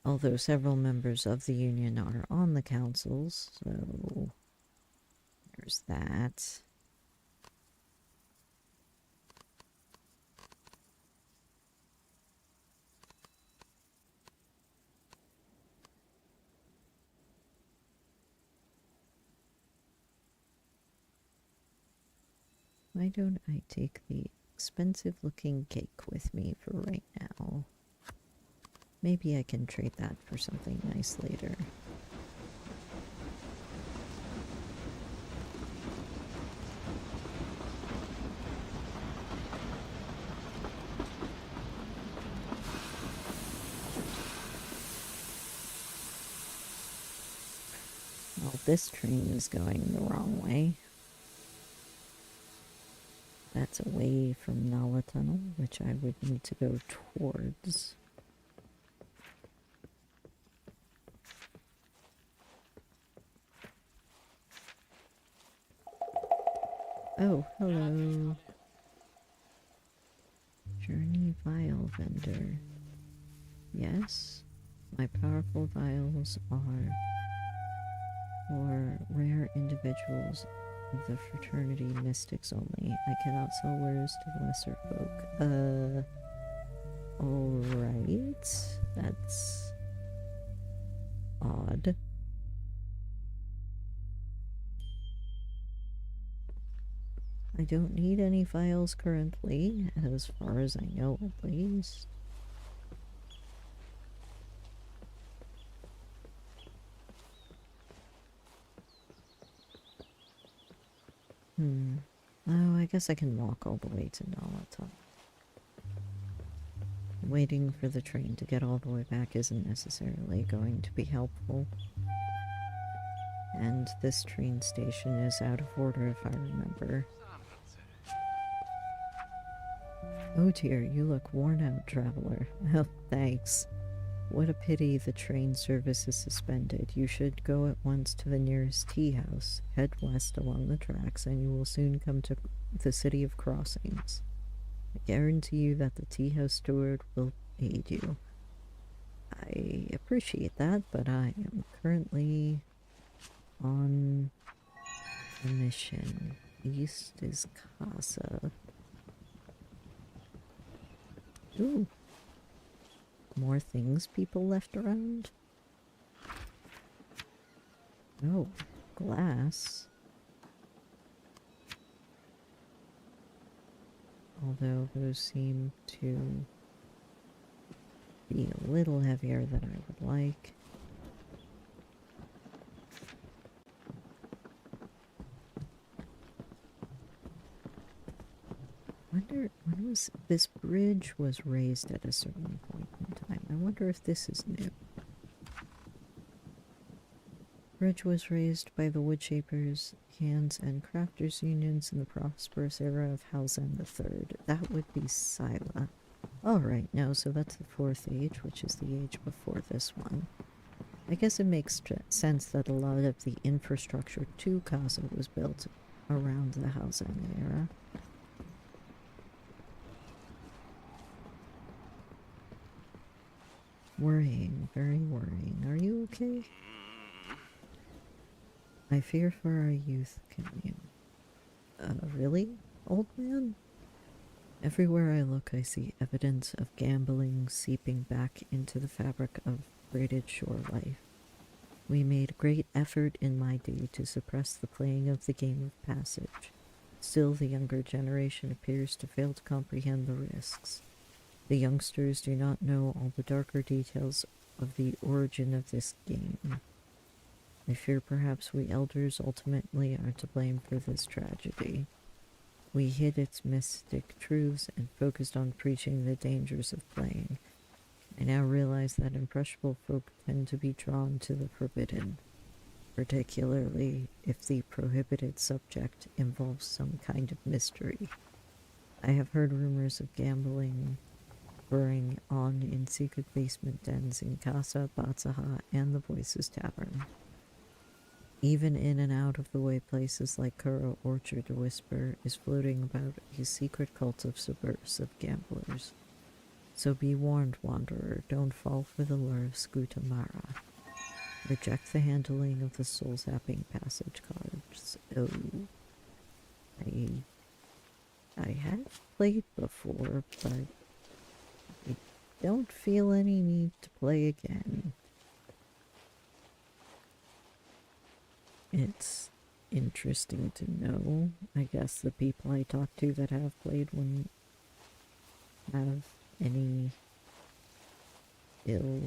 A: Although several members of the union are on the councils, so there's that. Why don't I take the expensive looking cake with me for right now? Maybe I can trade that for something nice later. Well, this train is going the wrong way. That's away from Nala Tunnel, which I would need to go towards. Oh, hello. Journey vial vendor. Yes, my powerful vials are for rare individuals of the fraternity mystics only. I cannot sell wares to lesser folk. Alright. That's odd. I don't need any files currently, as far as I know at least. Oh, I guess I can walk all the way to Nalata. Waiting for the train to get all the way back isn't necessarily going to be helpful. And this train station is out of order if I remember. Oh dear, you look worn out, traveler. Oh, thanks. What a pity the train service is suspended. You should go at once to the nearest tea house. Head west along the tracks and you will soon come to the city of crossings. I guarantee you that the tea house steward will aid you. I appreciate that, but I am currently on a mission. East is Casa. Ooh. More things people left around? Oh, glass. Although those seem to be a little heavier than I would like. Wonder when was this bridge was raised at a certain point in time. I wonder if this is new. Bridge was raised by the woodshapers, hands, and crafters unions in the prosperous era of Halzan III. That would be Sila. Alright, no, so that's the fourth age, which is the age before this one. I guess it makes sense that a lot of the infrastructure to Casa was built around the Halzan era. Worrying, very worrying. Are you okay? I fear for our youth, Kenyon. Really, old man? Everywhere I look, I see evidence of gambling seeping back into the fabric of Braided Shore life. We made a great effort in my day to suppress the playing of the game of passage. Still, the younger generation appears to fail to comprehend the risks. The youngsters do not know all the darker details of the origin of this game. I fear perhaps we elders ultimately are to blame for this tragedy. We hid its mystic truths and focused on preaching the dangers of playing. I now realize that impressionable folk tend to be drawn to the forbidden, particularly if the prohibited subject involves some kind of mystery. I have heard rumors of gambling burring on in secret basement dens in Casa, Batsaha, and the Voices Tavern. Even in and out of the way places like Kuro Orchard, a whisper is floating about a secret cult of subversive gamblers. So be warned, wanderer, don't fall for the lure of Scutamara. Reject the handling of the soul-sapping passage cards. Oh, I have played before, but I don't feel any need to play again. It's interesting to know. I guess the people I talk to that have played wouldn't have any ill...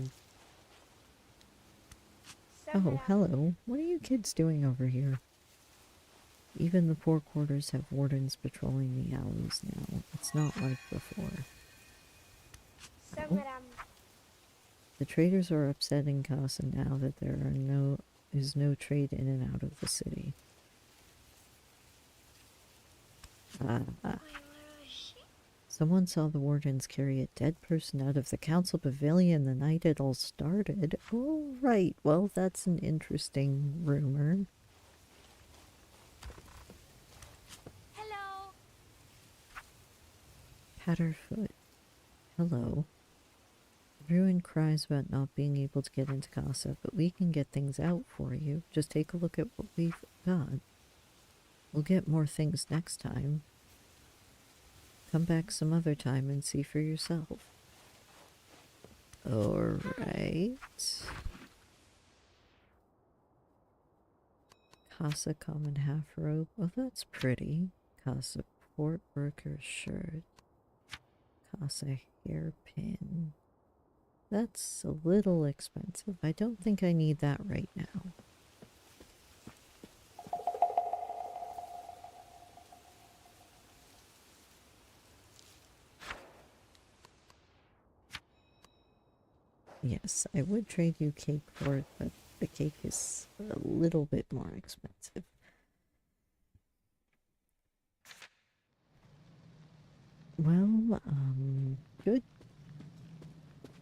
A: Oh, hello. What are you kids doing over here? Even the poor quarters have wardens patrolling the alleys now. It's not like before. Oh. The traders are upset in Casa now that there is no trade in and out of the city. Someone saw the wardens carry a dead person out of the council pavilion the night it all started. Oh, right. Well, that's an interesting rumor.
D: Hello.
A: Patterfoot. Hello. Everyone cries about not being able to get into Casa, but we can get things out for you. Just take a look at what we've got. We'll get more things next time. Come back some other time and see for yourself. Alright. Casa common half robe. Oh, that's pretty. Casa port worker shirt. Casa hairpin. That's a little expensive. I don't think I need that right now. Yes, I would trade you cake for it, but the cake is a little bit more expensive. Well, good.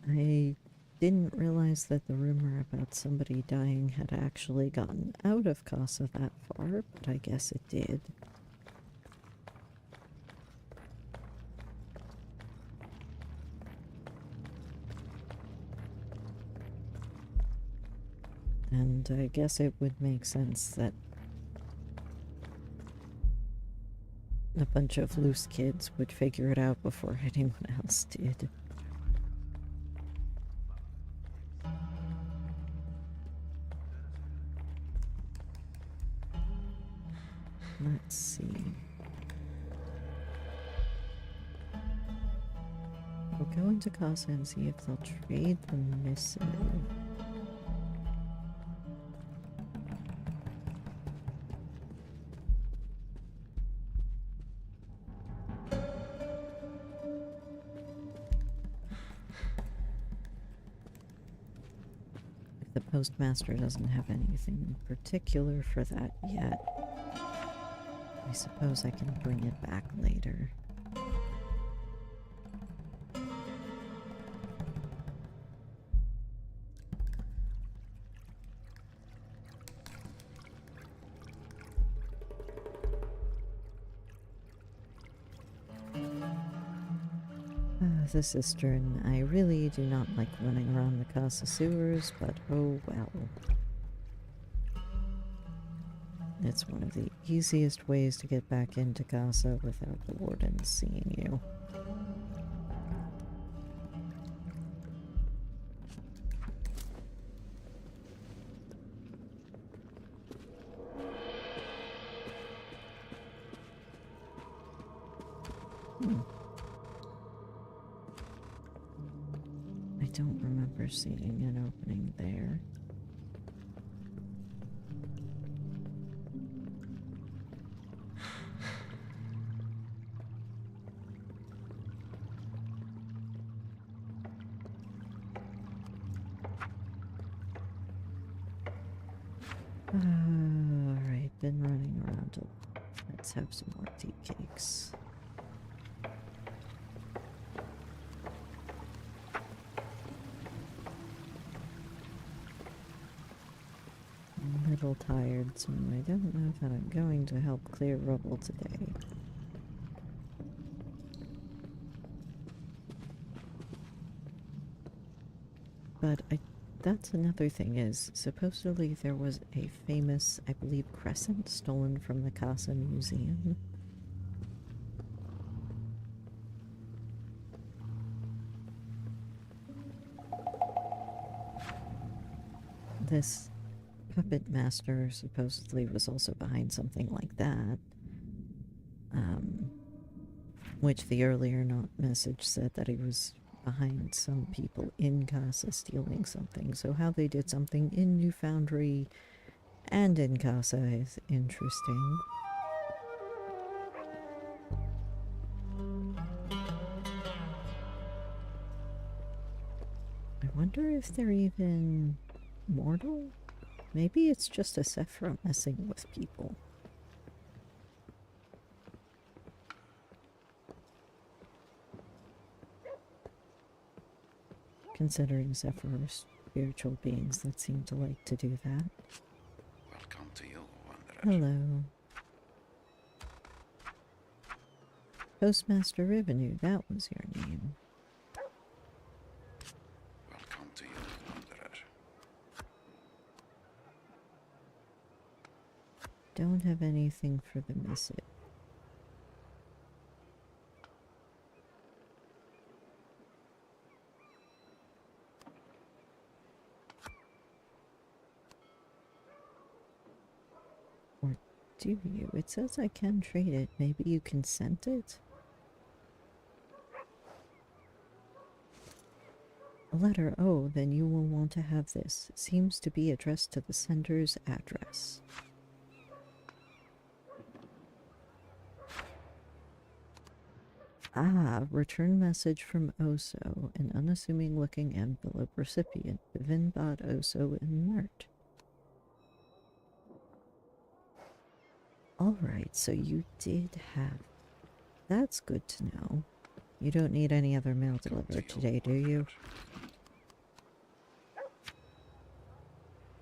A: I didn't realize that the rumor about somebody dying had actually gotten out of Casa that far, but I guess it did. And I guess it would make sense that a bunch of loose kids would figure it out before anyone else did. Let's see. We'll go into Casa and see if they'll trade the missive. If the postmaster doesn't have anything in particular for that yet, I suppose I can bring it back later. The cistern. I really do not like running around the Casa sewers, but oh well. It's one of the easiest ways to get back into Casa without the wardens seeing you. I don't remember seeing an opening there. Alright, been running around a lot. Let's have some more tea cakes. I'm a little tired, so I don't know that I'm going to help clear rubble today. But that's another thing is, supposedly there was a famous, I believe, crescent stolen from the Casa Museum. This puppet master supposedly was also behind something like that. Which the earlier not message said that he was behind some people in Casa stealing something. So how they did something in New Foundry and in Casa is interesting. I wonder if they're even mortal? Maybe it's just a Sephra messing with people. Considering Sephra are spiritual beings that seem to like to do that.
B: Welcome to you, Wanderer.
A: Hello. Postmaster Revenue, that was your name.
B: Welcome to you, Wanderer.
A: Don't have anything for the missive. Or do you? It says I can trade it. Maybe you consent it? A letter. Oh, then you will want to have this. It seems to be addressed to the sender's address. Ah, return message from Oso. An unassuming looking envelope recipient. Vinbad Oso and Mert. Alright, so you did have... That's good to know. You don't need any other mail delivered today, do you?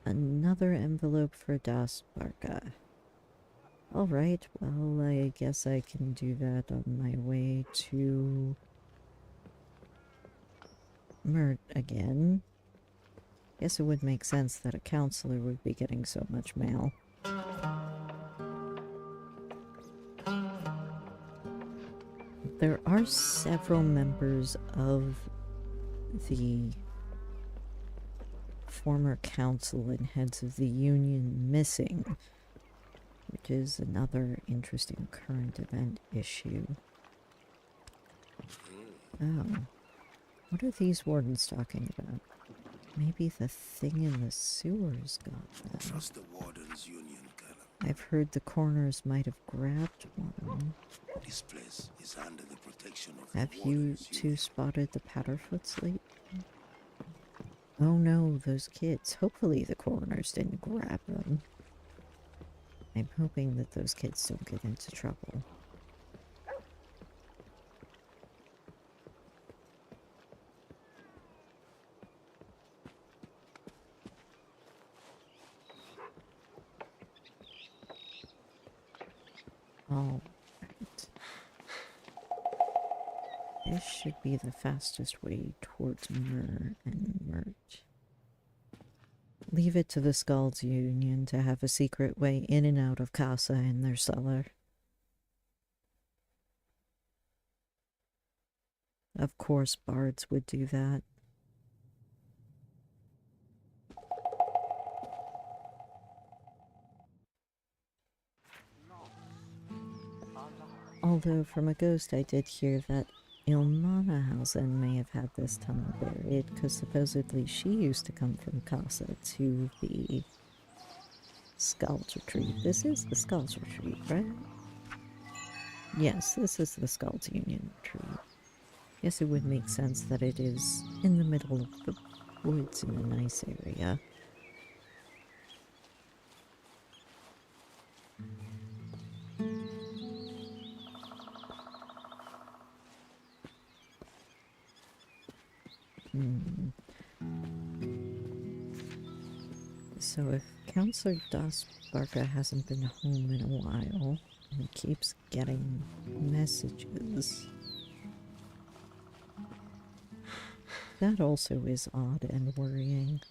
A: Another envelope for Das Barca. Alright, well, I guess I can do that on my way to... Mert again. Guess it would make sense that a counselor would be getting so much mail. There are several members of the former council and heads of the union missing, which is another interesting current event issue. Oh. What are these wardens talking about? Maybe the thing in the sewers got them.
C: Trust the Warden's Union, Colonel.
A: I've heard the coroners might have grabbed one.
C: This place is under the protection of the
A: Have you
C: Warden's
A: two
C: Union.
A: spotted the Powderfoots lately? Oh no, those kids. Hopefully the coroners didn't grab them. I'm hoping that those kids don't get into trouble. All right. This should be the fastest way towards Myrrh and Mert. Leave it to the Skalds Union to have a secret way in and out of Casa in their cellar. Of course, bards would do that. Although from a ghost I did hear that Ilmanahausen may have had this tunnel buried, because supposedly she used to come from Casa to the Skalds Retreat. This is the Skalds Retreat, right? Yes, this is the Skalds Union Retreat. Yes, it would make sense that it is in the middle of the woods in a nice area. So if Counselor Das Barca hasn't been home in a while and keeps getting messages, that also is odd and worrying.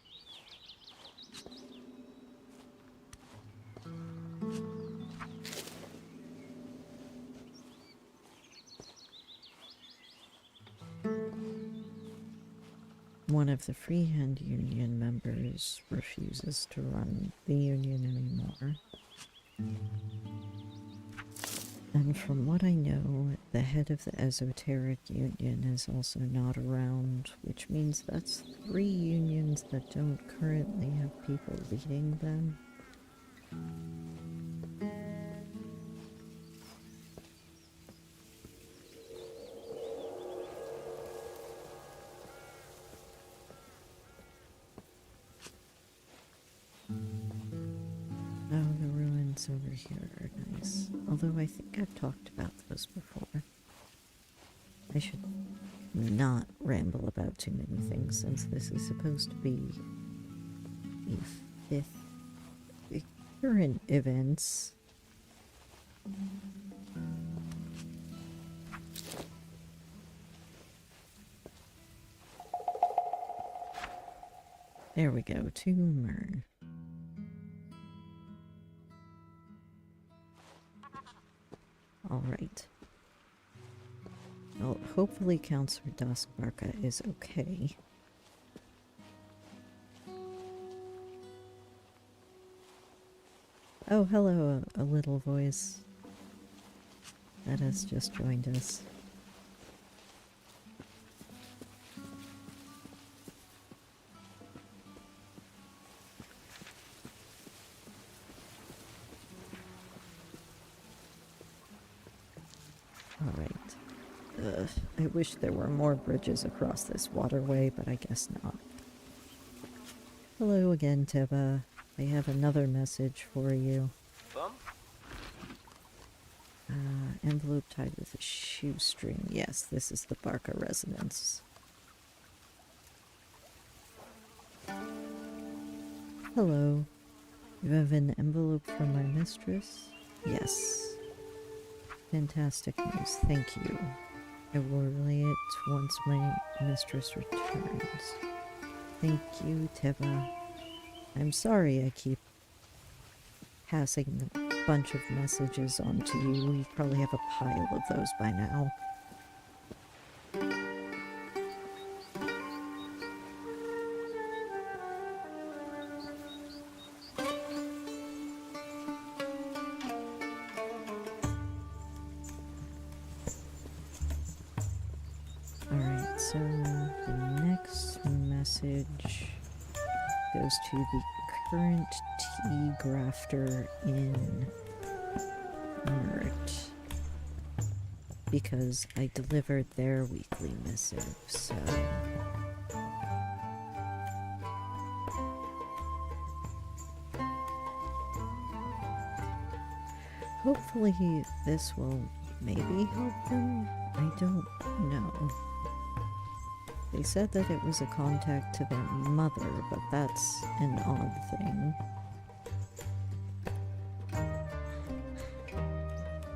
A: One of the Freehand Union members refuses to run the union anymore. And from what I know, the head of the Esoteric Union is also not around, which means that's 3 unions that don't currently have people leading them. Oh, the ruins over here are nice. Although I think I've talked about those before. I should not ramble about too many things since this is supposed to be the 5th current events. There we go, to Myrrh. Alright. Well, hopefully Counselor Das Barca is okay. Oh, hello, a little voice that has just joined us. Alright. I wish there were more bridges across this waterway, but I guess not. Hello again, Teba. I have another message for you.
E: Bum?
A: Envelope tied with a shoestring. Yes, this is the Barca residence. Hello. You have an envelope from my mistress? Yes. Fantastic news. Thank you. I will relay it once my mistress returns. Thank you, Teva. I'm sorry I keep passing a bunch of messages on to you. You probably have a pile of those by now. Alright, so the next message goes to the current tea grafter in Mert, because I delivered their weekly missive, so... Hopefully this will maybe help them? I don't know. They said that it was a contact to their mother, but that's an odd thing.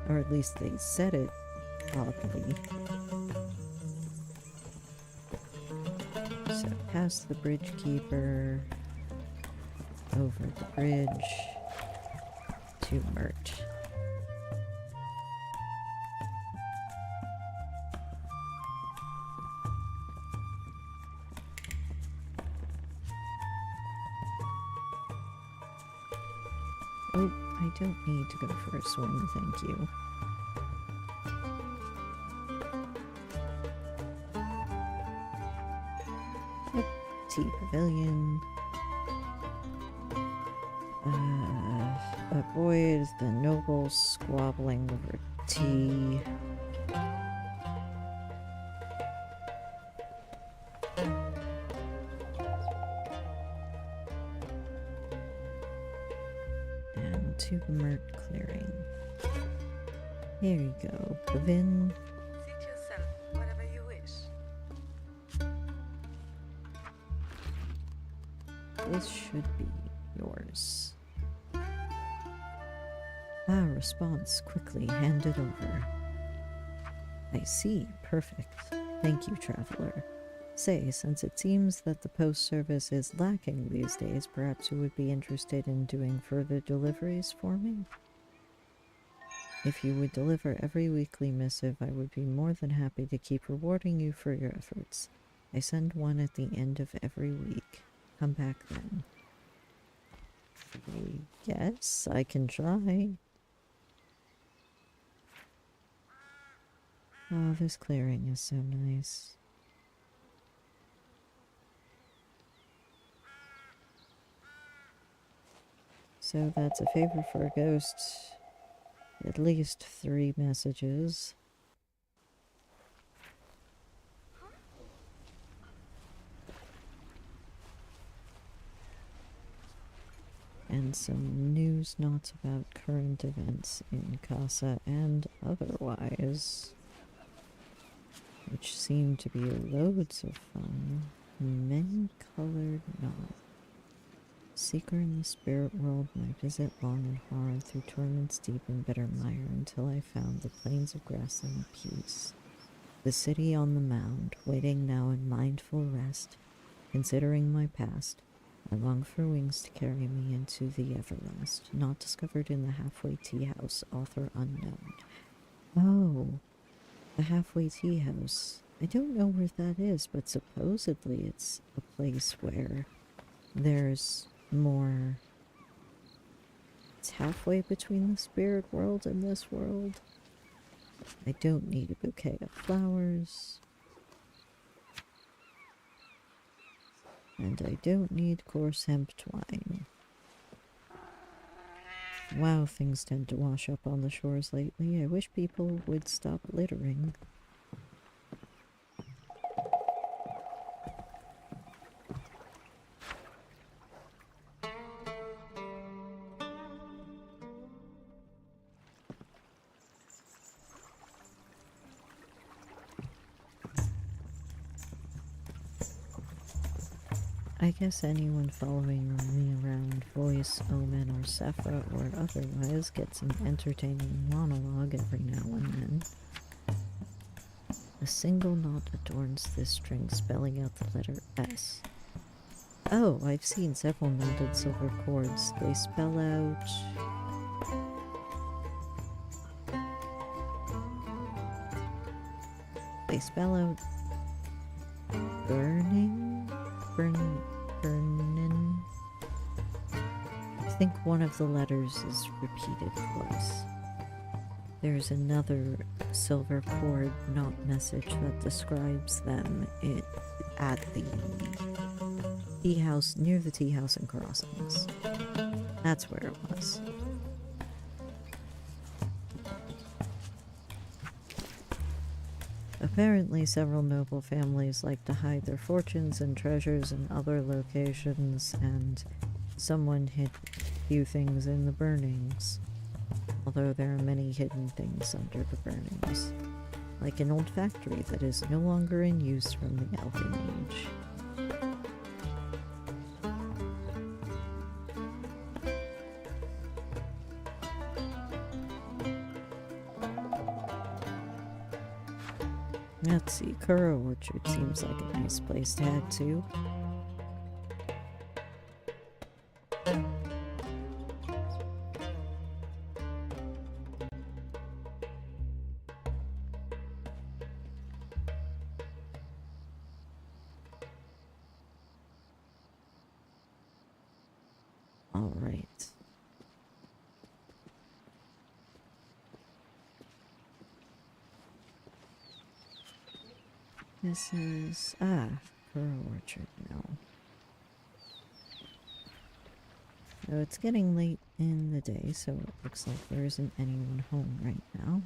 A: Or at least they said it oddly. So past the bridge keeper, over the bridge, to Mert. Oh, I don't need to go for a swim, thank you. Yep, tea pavilion. Avoid the nobles squabbling over tea. And to the Mert clearing. Here you go, Pavin.
F: Seat yourself, whatever you wish.
A: This should be yours. Response quickly handed over. I see, perfect. Thank you, traveler. Say, since it seems that the post service is lacking these days, perhaps you would be interested in doing further deliveries for me? If you would deliver every weekly missive, I would be more than happy to keep rewarding you for your efforts. I send one at the end of every week. Come back then. Yes, I can try. Oh, this clearing is so nice. So that's a favor for a ghost. At least 3 messages. And some news notes about current events in Casa and otherwise, which seem to be loads of fun. Many-colored knot. Seeker in the spirit world, my visit long and hard through torments deep and bitter mire until I found the plains of grassland peace. The city on the mound, waiting now in mindful rest, considering my past. I long for wings to carry me into the everlast, not discovered in the halfway tea house, author unknown. Oh, the halfway tea house. I don't know where that is, but supposedly it's a place where there's more It's halfway between the spirit world and this world. I don't need a bouquet of flowers. And I don't need coarse hemp twine. Wow, things tend to wash up on the shores lately. I wish people would stop littering. I guess anyone following me around, voice, omen, or Sephra, or otherwise, gets an entertaining monologue every now and then. A single knot adorns this string, spelling out the letter S. Oh, I've seen several knotted silver cords. They spell out... They spell out... burning? Burnin. I think one of the letters is repeated twice. There's another silver cord knot message that describes them at the tea house, near the tea house in Crossings. That's where it was. Apparently, several noble families like to hide their fortunes and treasures in other locations, and someone hid a few things in the burnings. Although there are many hidden things under the burnings, like an old factory that is no longer in use from the Elven Age. Let's see, Kuro Orchard seems like a nice place to head to. All right. This is... Kuro Orchard now. So it's getting late in the day, so it looks like there isn't anyone home right now.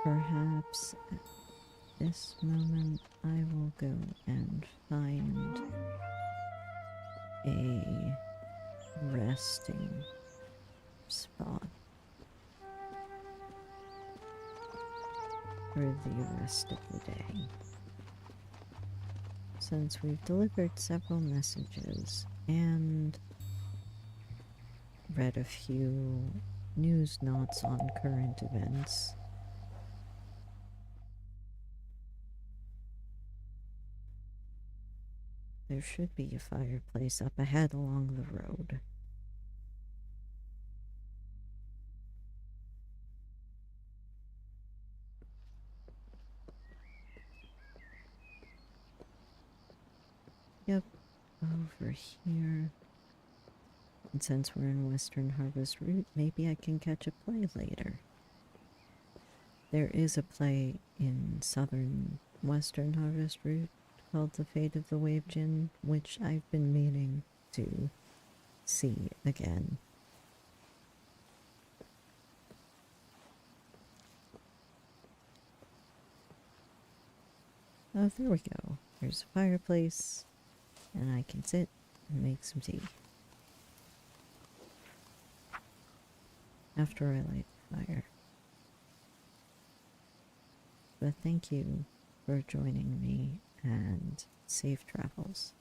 A: Perhaps at this moment I will go and find a resting spot for the rest of the day. Since we've delivered several messages and read a few news notes on current events, there should be a fireplace up ahead along the road. Yep, over here. And since we're in Western Harvest Route, maybe I can catch a play later. There is a play in Southern Western Harvest Route called The Fate of the Wave Djinn, which I've been meaning to see again. Oh, there we go. There's a fireplace, and I can sit and make some tea. After I light the fire. But thank you for joining me, and safe travels.